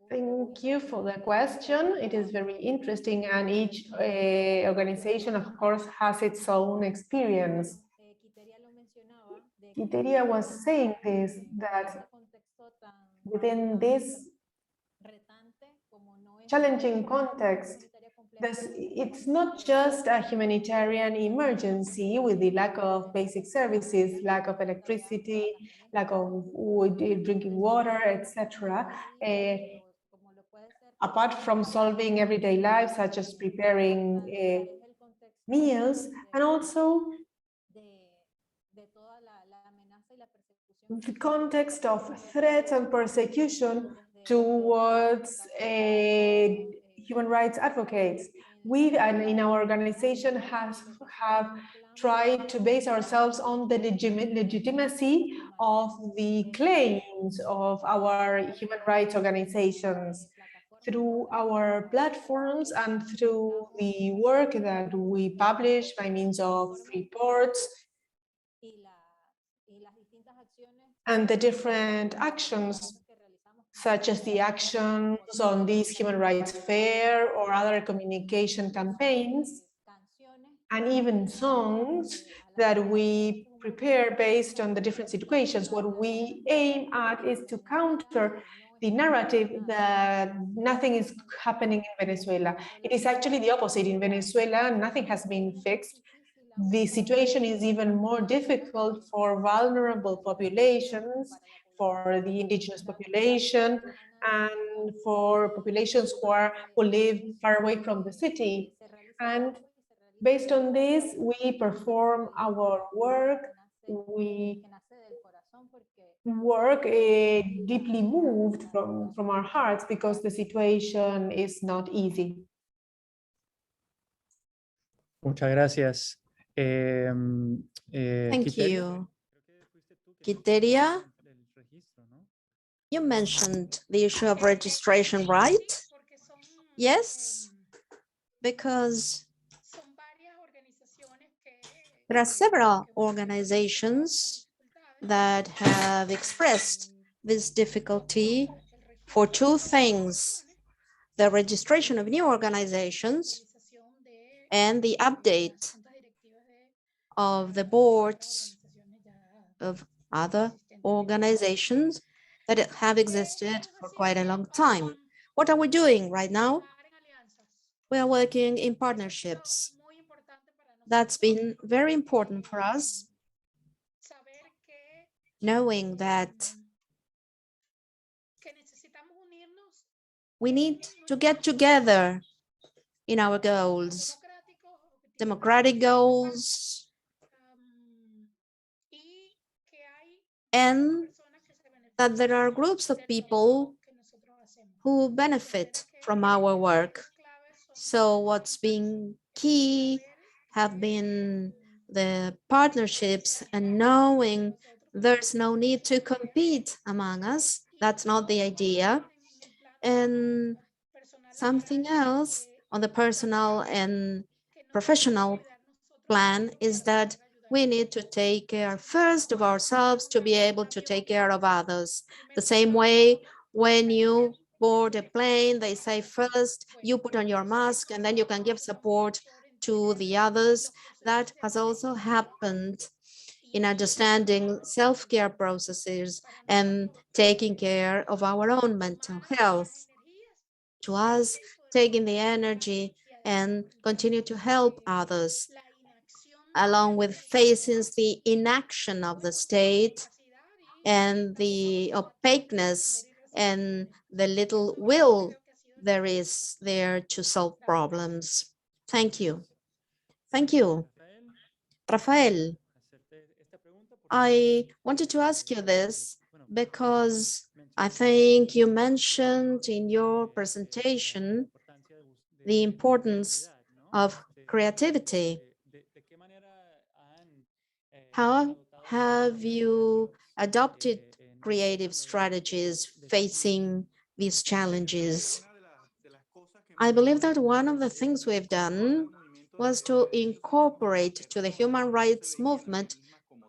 Thank you for the question. It is very interesting, and each organization, of course, has its own experience. Quiteria was saying this, that within this challenging context, it's not just a humanitarian emergency with the lack of basic services, lack of electricity, lack of drinking water, etc. Apart from solving everyday life, such as preparing meals, and also the context of threats and persecution towards human rights advocates. We, and in our organization, have tried to base ourselves on the legitimacy of the claims of our human rights organizations through our platforms and through the work that we publish by means of reports and the different actions, such as the actions on this human rights fair or other communication campaigns, and even songs that we prepare based on the different situations. What we aim at is to counter the narrative that nothing is happening in Venezuela. It is actually the opposite. In Venezuela, nothing has been fixed. The situation is even more difficult for vulnerable populations, for the indigenous population, and for populations who live far away from the city. And based on this, we perform our work. We work deeply moved from our hearts because the situation is not easy. Muchas gracias. Thank Quiteria, you. creo que fuiste tú que Quiteria, el registro, ¿no? you mentioned the issue of registration, right? Yes, because there are several organizations that have expressed this difficulty for two things: the registration of new organizations and the update of the boards of other organizations that have existed for quite a long time. What are we doing right now? We are working in partnerships. That's been very important for us, knowing that we need to get together in our goals, democratic goals, and that there are groups of people who benefit from our work. So what's been key have been the partnerships and knowing there's no need to compete among us. That's not the idea. And something else on the personal and professional plan is that we need to take care first of ourselves to be able to take care of others. The same way when you board a plane, they say first you put on your mask and then you can give support to the others. That has also happened in understanding self-care processes and taking care of our own mental health. To us, taking the energy and continue to help others, along with facing the inaction of the state and the opaqueness and the little will there is there to solve problems. Thank you. Thank you. Rafael, I wanted to ask you this because I think you mentioned in your presentation the importance of creativity. How have you adopted creative strategies facing these challenges? I believe that one of the things we've done was to incorporate to the human rights movement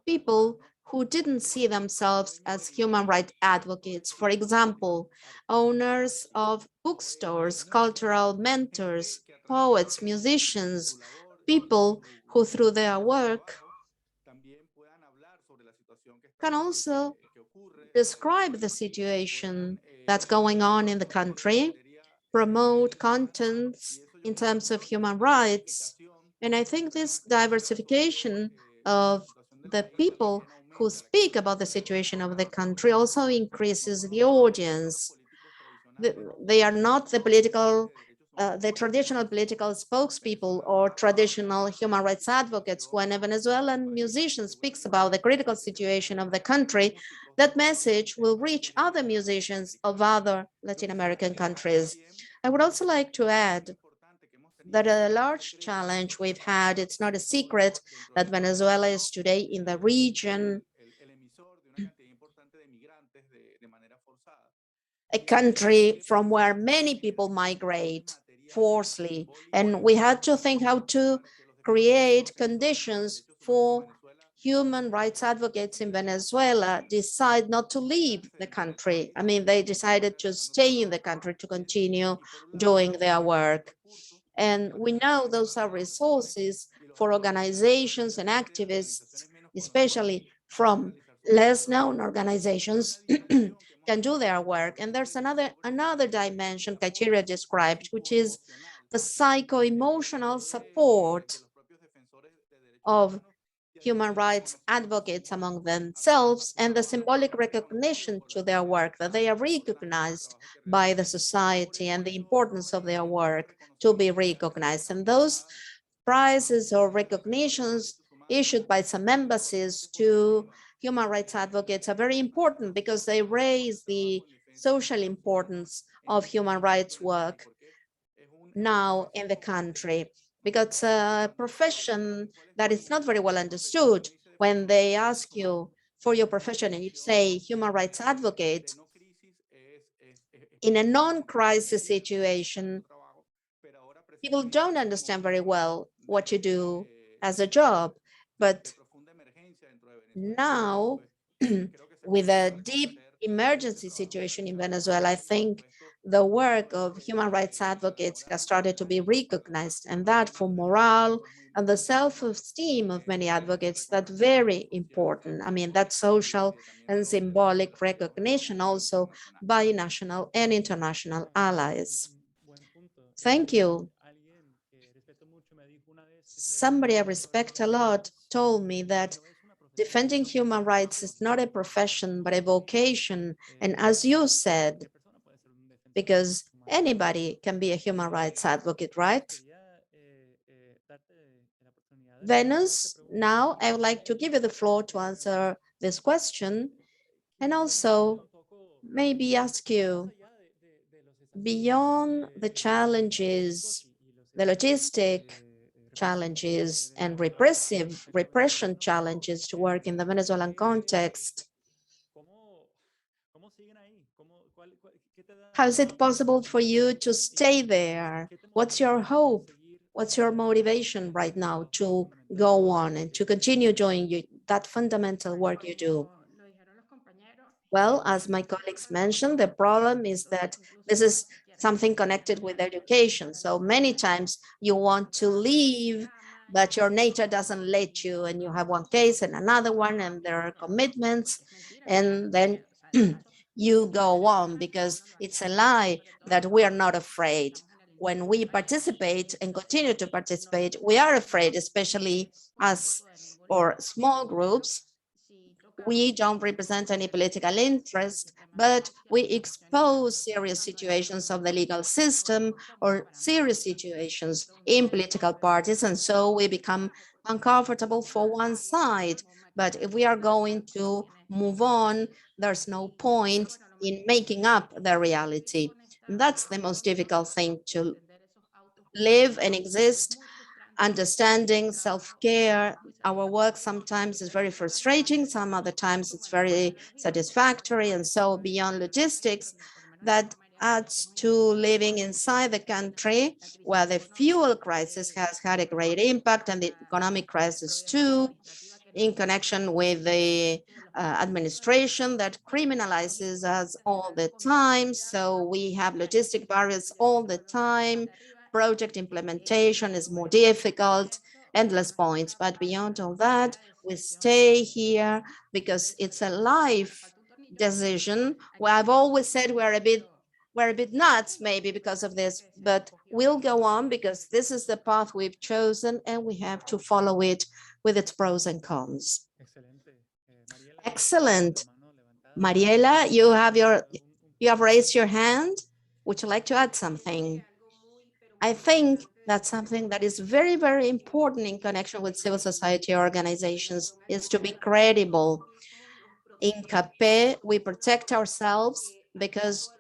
people who didn't see themselves as human rights advocates. For example, owners of bookstores, cultural mentors, poets, musicians, people who through their work can also describe the situation that's going on in the country, promote contents in terms of human rights. And I think this diversification of the people who speak about the situation of the country also increases the audience. They are not the traditional political spokespeople or traditional human rights advocates. When a Venezuelan musician speaks about the critical situation of the country, that message will reach other musicians of other Latin American countries. I would also like to add that a large challenge we've had, it's not a secret that Venezuela is today in the region a country from where many people migrate forcibly. And we had to think how to create conditions for human rights advocates in Venezuela decide not to leave the country. I mean, they decided to stay in the country to continue doing their work. And we know those are resources for organizations and activists, especially from less known organizations can do their work. And there's another dimension criteria described, which is the psycho-emotional support of human rights advocates among themselves and the symbolic recognition to their work, that they are recognized by the society and the importance of their work to be recognized. And those prizes or recognitions issued by some embassies to human rights advocates are very important because they raise the social importance of human rights work now in the country, because a profession that is not very well understood. When they ask you for your profession and you say human rights advocate, in a non-crisis situation, people don't understand very well what you do as a job. But now, with a deep emergency situation in Venezuela, I think the work of human rights advocates has started to be recognized, and that for morale and the self-esteem of many advocates, that's very important. I mean, that social and symbolic recognition also by national and international allies. Thank you. Somebody I respect a lot told me that defending human rights is not a profession, but a vocation. And as you said, because anybody can be a human rights advocate, right? Venus, now I would like to give you the floor to answer this question and also maybe ask you, beyond the challenges, the logistic challenges and repression challenges to work in the Venezuelan context, how is it possible for you to stay there? What's your hope? What's your motivation right now to go on and to continue doing that fundamental work you do? Well, as my colleagues mentioned, the problem is that this is something connected with education. So many times you want to leave, but your nature doesn't let you, and you have one case and another one, and there are commitments, and then you go on, because it's a lie that we are not afraid. When we participate and continue to participate, we are afraid, especially as or small groups. We don't represent any political interest, but we expose serious situations of the legal system or serious situations in political parties, and so we become uncomfortable for one side. But if we are going to move on, there's no point in making up the reality. And that's the most difficult thing, to live and exist understanding, self-care. Our work sometimes is very frustrating, some other times it's very satisfactory. And so beyond logistics, that adds to living inside the country, where the fuel crisis has had a great impact, and the economic crisis too, in connection with the administration that criminalizes us all the time. So we have logistic barriers all the time. Project implementation is more difficult, endless points. But beyond all that, we stay here because it's a life decision, where I've always said we're a bit nuts maybe because of this, but we'll go on because this is the path we've chosen and we have to follow it with its pros and cons. Excellent. Mariela, you have raised your hand. Would you like to add something? I think that's something that is very, very important in connection with civil society organizations, is to be credible. In CAPE, we protect ourselves because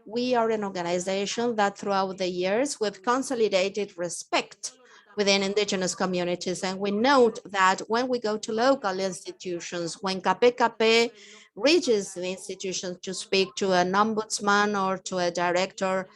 we are an organization that throughout the years we've consolidated respect within indigenous communities. And we note that when we go to local institutions, when CAPE reaches the institution to speak to an ombudsman or to a director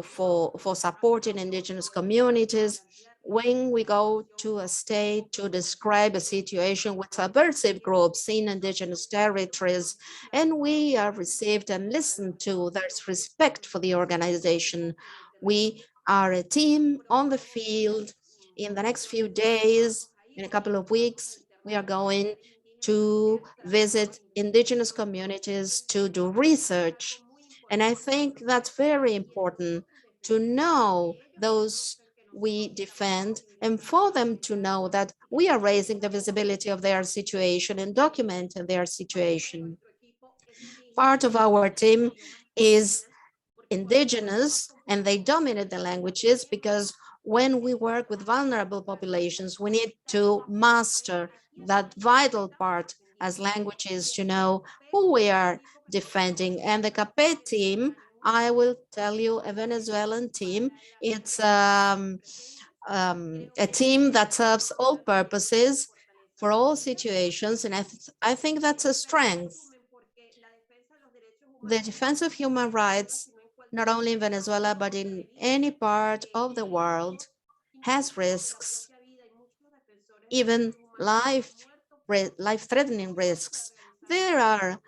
for supporting indigenous communities, when we go to a state to describe a situation with subversive groups in indigenous territories, and we are received and listened to, there's respect for the organization. We are a team on the field. In the next few days, in a couple of weeks, we are going to visit indigenous communities, to do research. And I think that's very important to know those we defend and for them to know that we are raising the visibility of their situation and documenting their situation. Part of our team is indigenous and they dominate the languages because when we work with vulnerable populations, we need to master that vital part as languages to know who we are defending. And the CAPE team, I will tell you, a Venezuelan team, it's a team that serves all purposes for all situations. And I think that's a strength. The defense of human rights, not only in Venezuela, but in any part of the world, has risks, even life-threatening risks. There are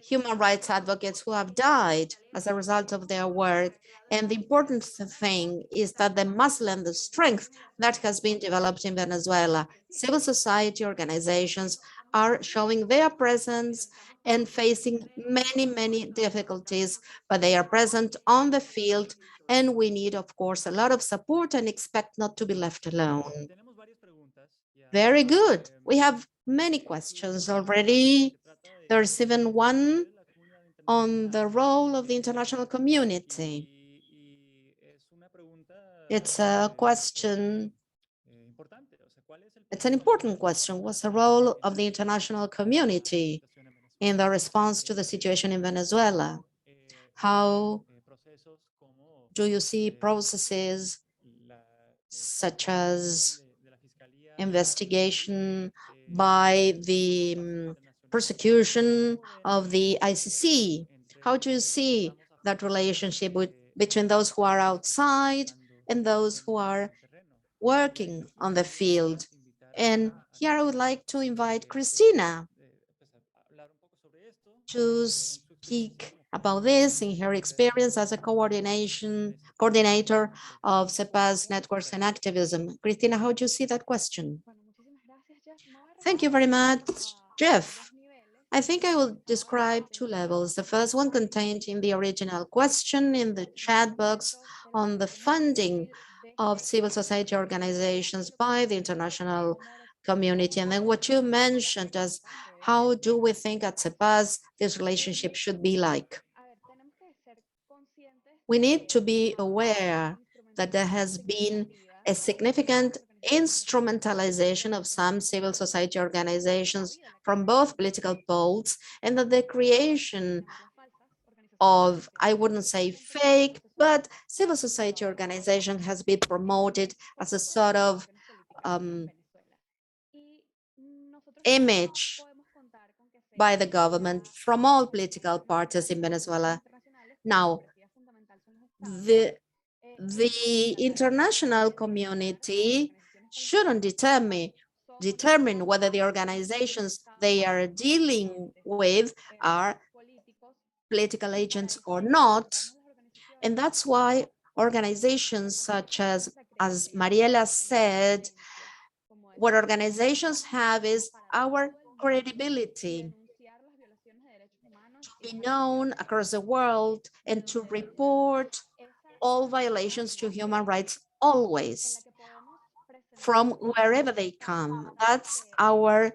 human rights advocates who have died as a result of their work. And the important thing is that the muscle and the strength that has been developed in Venezuela, civil society organizations are showing their presence and facing many, many difficulties, but they are present on the field. And we need, of course, a lot of support and expect not to be left alone. Very good. We have many questions already. There's even one on the role of the international community. It's a question, it's an important question. What's the role of the international community in the response to the situation in Venezuela? How do you see processes such as investigation by the prosecution of the ICC? How do you see that relationship between those who are outside and those who are working on the field? And here I would like to invite Cristina to speak about this in her experience as a coordinator of CEPAZ networks and activism. Cristina, how do you see that question? Thank you very much, Jeff. I think I will describe two levels. The first one contained in the original question in the chat box on the funding of civil society organizations by the international community. And then what you mentioned as how do we think at CEPAZ this relationship should be like? We need to be aware that there has been a significant instrumentalization of some civil society organizations from both political poles, and that the creation of, I wouldn't say fake, but civil society organization has been promoted as a sort of image by the government from all political parties in Venezuela. Now, the international community shouldn't determine whether the organizations they are dealing with are political agents or not. And that's why organizations such as Mariela said, what organizations have is our credibility to be known across the world and to report all violations to human rights always, from wherever they come. That's our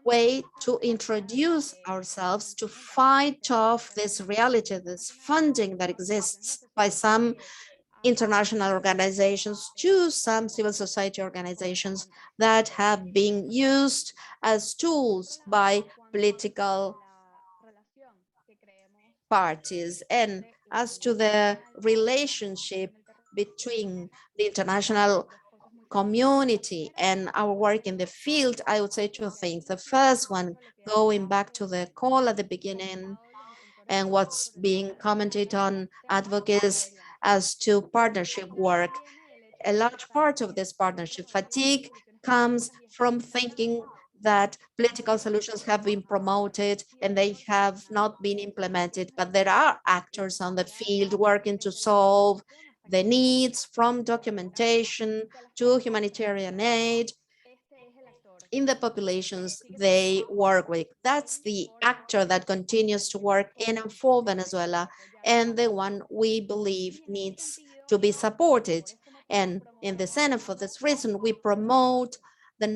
way to introduce ourselves to fight off this reality, this funding that exists by some international organizations to some civil society organizations that have been used as tools by political parties. And as to the relationship between the international community and our work in the field, I would say two things. The first one, going back to the call at the beginning and what's being commented on advocates as to partnership work. A large part of this partnership fatigue comes from thinking that political solutions have been promoted and they have not been implemented, but there are actors on the field working to solve the needs, from documentation to humanitarian aid. in the populations they work with. That's the actor that continues to work in and for Venezuela, and the one we believe needs to be supported. And in the Senate, for this reason, we promote the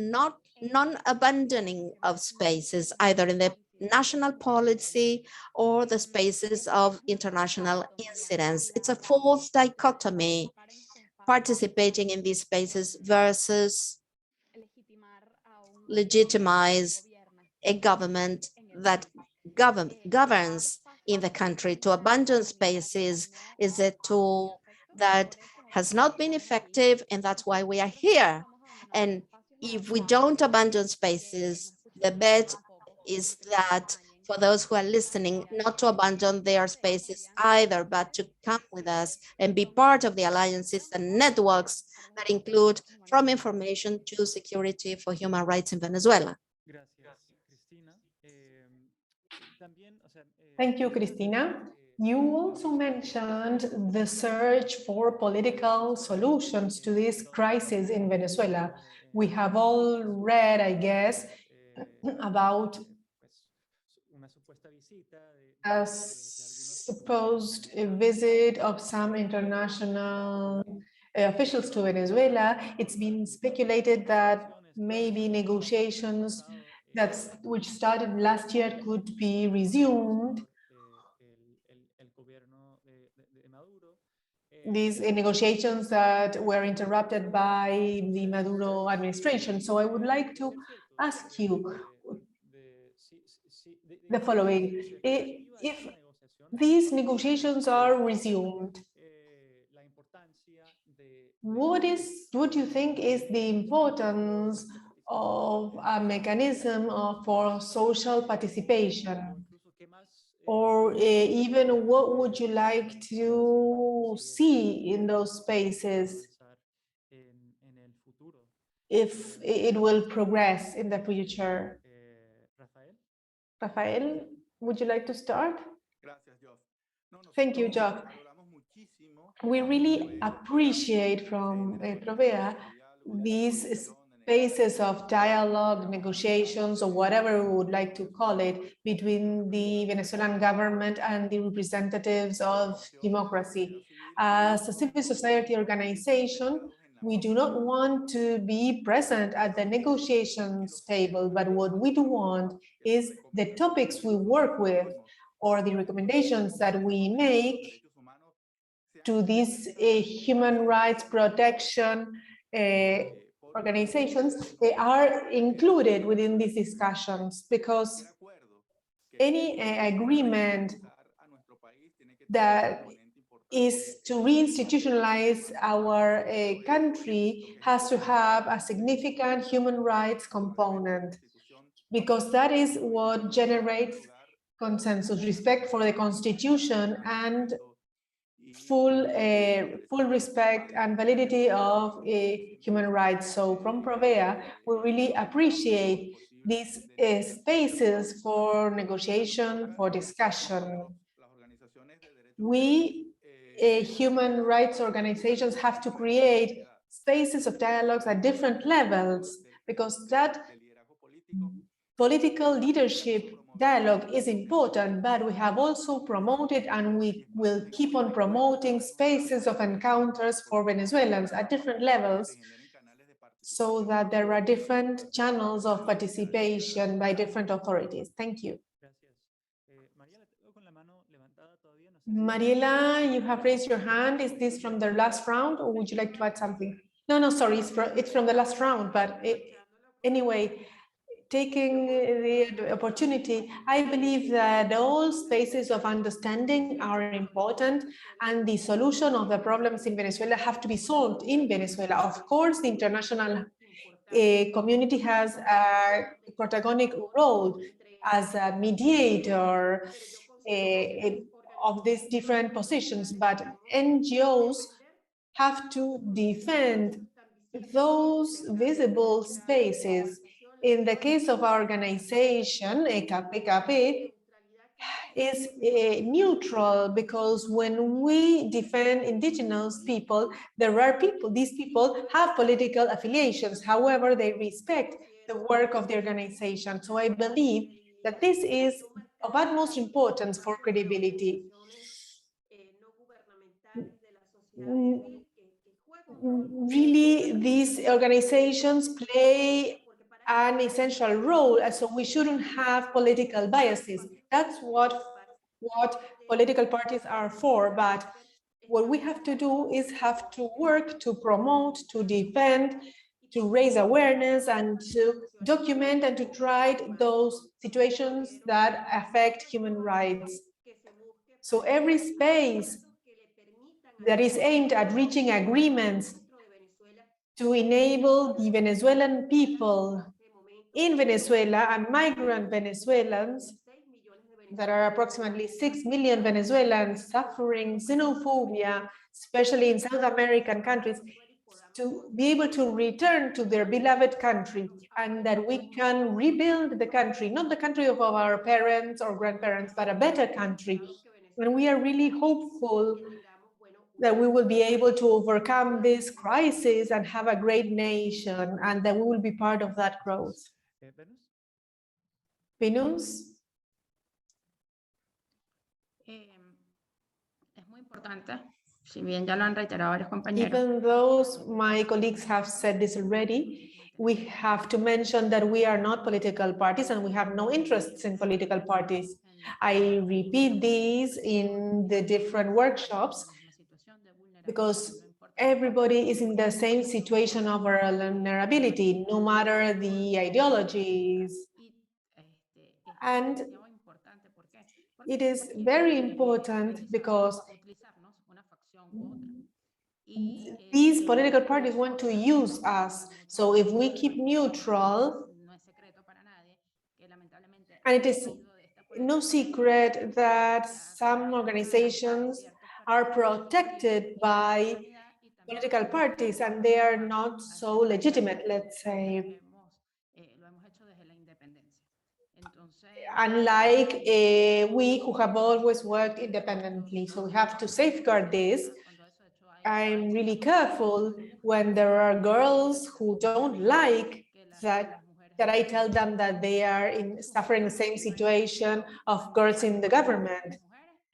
non-abandoning of spaces, either in the national policy or the spaces of international incidents. It's a false dichotomy, participating in these spaces versus legitimize a government that governs in the country. To abandon spaces is a tool that has not been effective, and that's why we are here. And if we don't abandon spaces, the bet is that for those who are listening, not to abandon their spaces either, but to come with us and be part of the alliances and networks that include from information to security for human rights in Venezuela. Thank you, Cristina. You also mentioned the search for political solutions to this crisis in Venezuela. We have all read, I guess, about a supposed visit of some international officials to Venezuela. It's been speculated that maybe negotiations which started last year could be resumed. These negotiations that were interrupted by the Maduro administration. So I would like to ask you the following. If these negotiations are resumed, what do you think is the importance of a mechanism for social participation? Or even what would you like to see in those spaces if it will progress in the future? Rafael, would you like to start? Thank you, Geoff. We really appreciate from Provea these spaces of dialogue, negotiations, or whatever we would like to call it, between the Venezuelan government and the representatives of democracy. As a civil society organization, we do not want to be present at the negotiations table, but what we do want is the topics we work with or the recommendations that we make to these human rights protection organizations, they are included within these discussions, because any agreement that is to reinstitutionalize our country has to have a significant human rights component, because that is what generates consensus, respect for the Constitution, and full respect and validity of human rights. So from Provea, we really appreciate these spaces for negotiation, for discussion. We human rights organizations have to create spaces of dialogues at different levels, because that political leadership dialogue is important, but we have also promoted, and we will keep on promoting, spaces of encounters for Venezuelans at different levels, so that there are different channels of participation by different authorities. Thank you. Mariela, you have raised your hand. Is this from the last round, or would you like to add something? No, sorry, it's from the last round, but anyway, taking the opportunity, I believe that all spaces of understanding are important, and the solution of the problems in Venezuela have to be solved in Venezuela. Of course, the international community has a protagonic role as a mediator of these different positions, but NGOs have to defend those visible spaces. In the case of our organization, EKP, is neutral, because when we defend indigenous people, there are people, these people have political affiliations. However, they respect the work of the organization. So I believe that this is of utmost importance for credibility. Really, these organizations play an essential role, and so we shouldn't have political biases. That's what political parties are for, but what we have to do is have to work to promote, to defend, to raise awareness, and to document and to try those situations that affect human rights. So every space that is aimed at reaching agreements to enable the Venezuelan people in Venezuela and migrant Venezuelans, that are approximately 6 million Venezuelans suffering xenophobia, especially in South American countries, to be able to return to their beloved country, and that we can rebuild the country, not the country of our parents or grandparents, but a better country. And we are really hopeful that we will be able to overcome this crisis and have a great nation, and that we will be part of that growth. Venus? Es muy importante, si bien ya lo han reiterado varios compañeros. Even though my colleagues have said this already, we have to mention that we are not political parties and we have no interests in political parties. I repeat these in the different workshops because everybody is in the same situation of vulnerability, no matter the ideologies. And it is very important because these political parties want to use us. So if we keep neutral, and it is no secret that some organizations are protected by political parties and they are not so legitimate, let's say. Unlike we who have always worked independently. So we have to safeguard this. I'm really careful when there are girls who don't like that I tell them that they are suffering the same situation of girls in the government.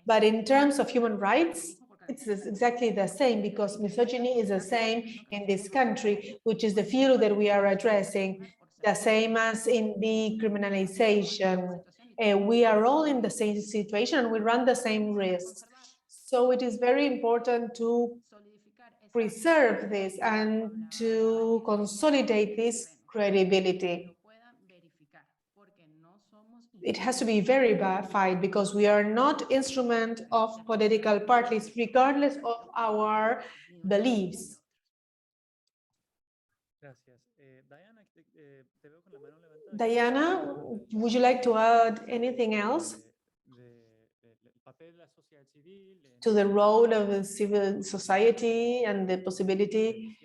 But in terms of human rights, it's exactly the same, because misogyny is the same in this country, which is the field that we are addressing, the same as in the criminalization. We are all in the same situation, we run the same risks. So it is very important to preserve this and to consolidate this credibility. It has to be verified because we are not instrument of political parties, regardless of our beliefs. Diana, would you like to add anything else to the role of the civil society and the possibility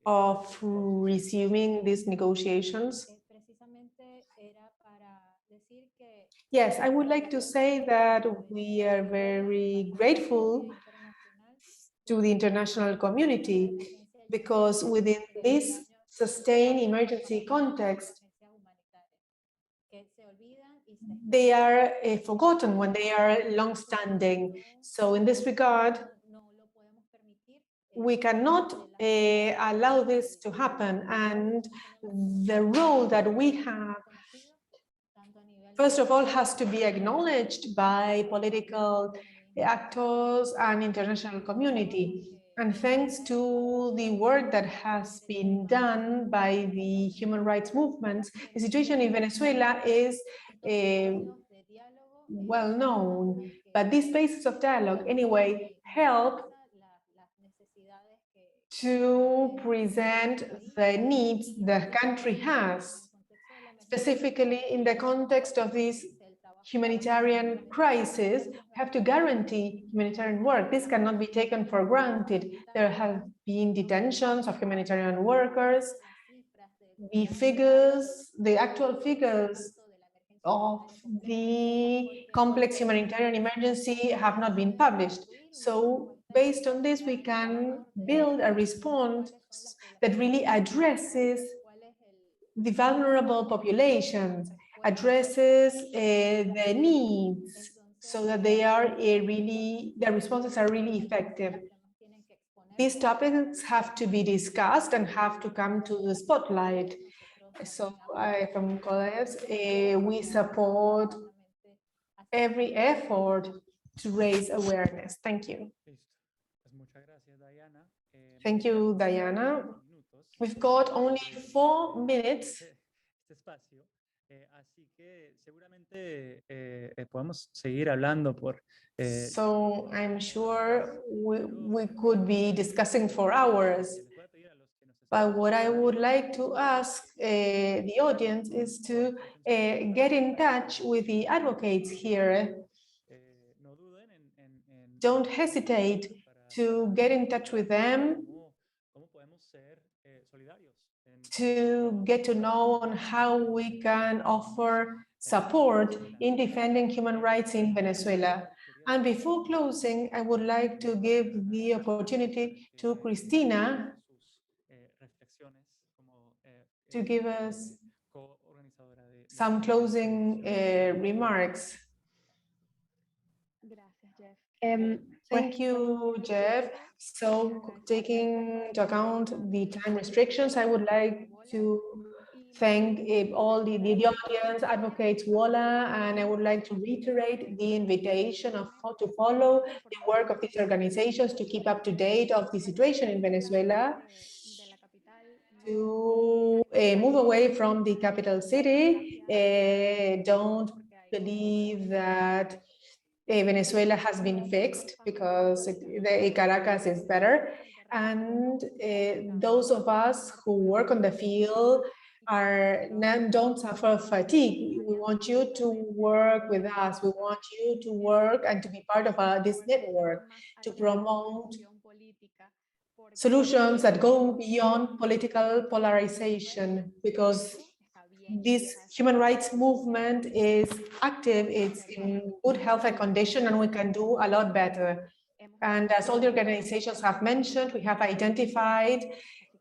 of resuming these negotiations? Yes, I would like to say that we are very grateful to the international community, because within this sustained emergency context, they are forgotten when they are long-standing. So in this regard, we cannot allow this to happen. And the role that we have, first of all, has to be acknowledged by political actors and international community. And thanks to the work that has been done by the human rights movements, the situation in Venezuela is well known. But these spaces of dialogue, anyway, help to present the needs the country has, specifically in the context of this humanitarian crisis. We have to guarantee humanitarian work. This cannot be taken for granted. There have been detentions of humanitarian workers. The actual figures of the complex humanitarian emergency have not been published. So based on this, we can build a response that really addresses the vulnerable populations, addresses the needs so that they are their responses are really effective. These topics have to be discussed and have to come to the spotlight. So from colleagues, we support every effort to raise awareness. Thank you. Thank you, Diana. We've got only 4 minutes. Así que seguramente podemos seguir hablando por. So I'm sure we could be discussing for hours. But what I would like to ask the audience is to get in touch with the advocates here. Don't hesitate to get in touch with them, to get to know on how we can offer support in defending human rights in Venezuela. And before closing, I would like to give the opportunity to Cristina to give us some closing remarks. Thank you, Jeff. So taking into account the time restrictions, I would like to thank all the audience, advocates, WOLA, and I would like to reiterate the invitation to follow the work of these organizations to keep up to date of the situation in Venezuela, to move away from the capital city. Don't believe that Venezuela has been fixed, because Caracas is better. And those of us who work on the field don't suffer fatigue. We want you to work with us. We want you to work and to be part of this network, to promote solutions that go beyond political polarization, because this human rights movement is active, it's in good health and condition, and we can do a lot better. And as all the organizations have mentioned, we have identified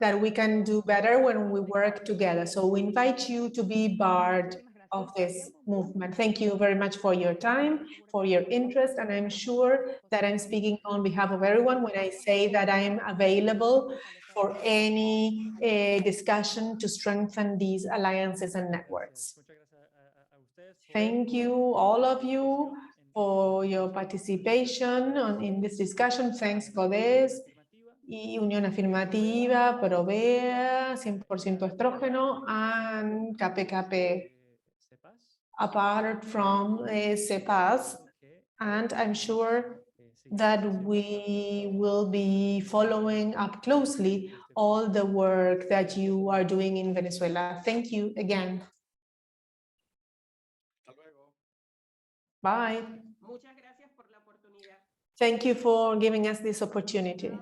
that we can do better when we work together. So we invite you to be part of this movement. Thank you very much for your time, for your interest, and I'm sure that I'm speaking on behalf of everyone when I say that I am available for any discussion to strengthen these alliances and networks. Thank you, all of you, for your participation in this discussion. Thanks, CODES y Unión Afirmativa, Provea, 100% Estrógeno, and KPKP, apart from CEPAZ. And I'm sure that we will be following up closely all the work that you are doing in Venezuela. Thank you again. Bye. Thank you for giving us this opportunity.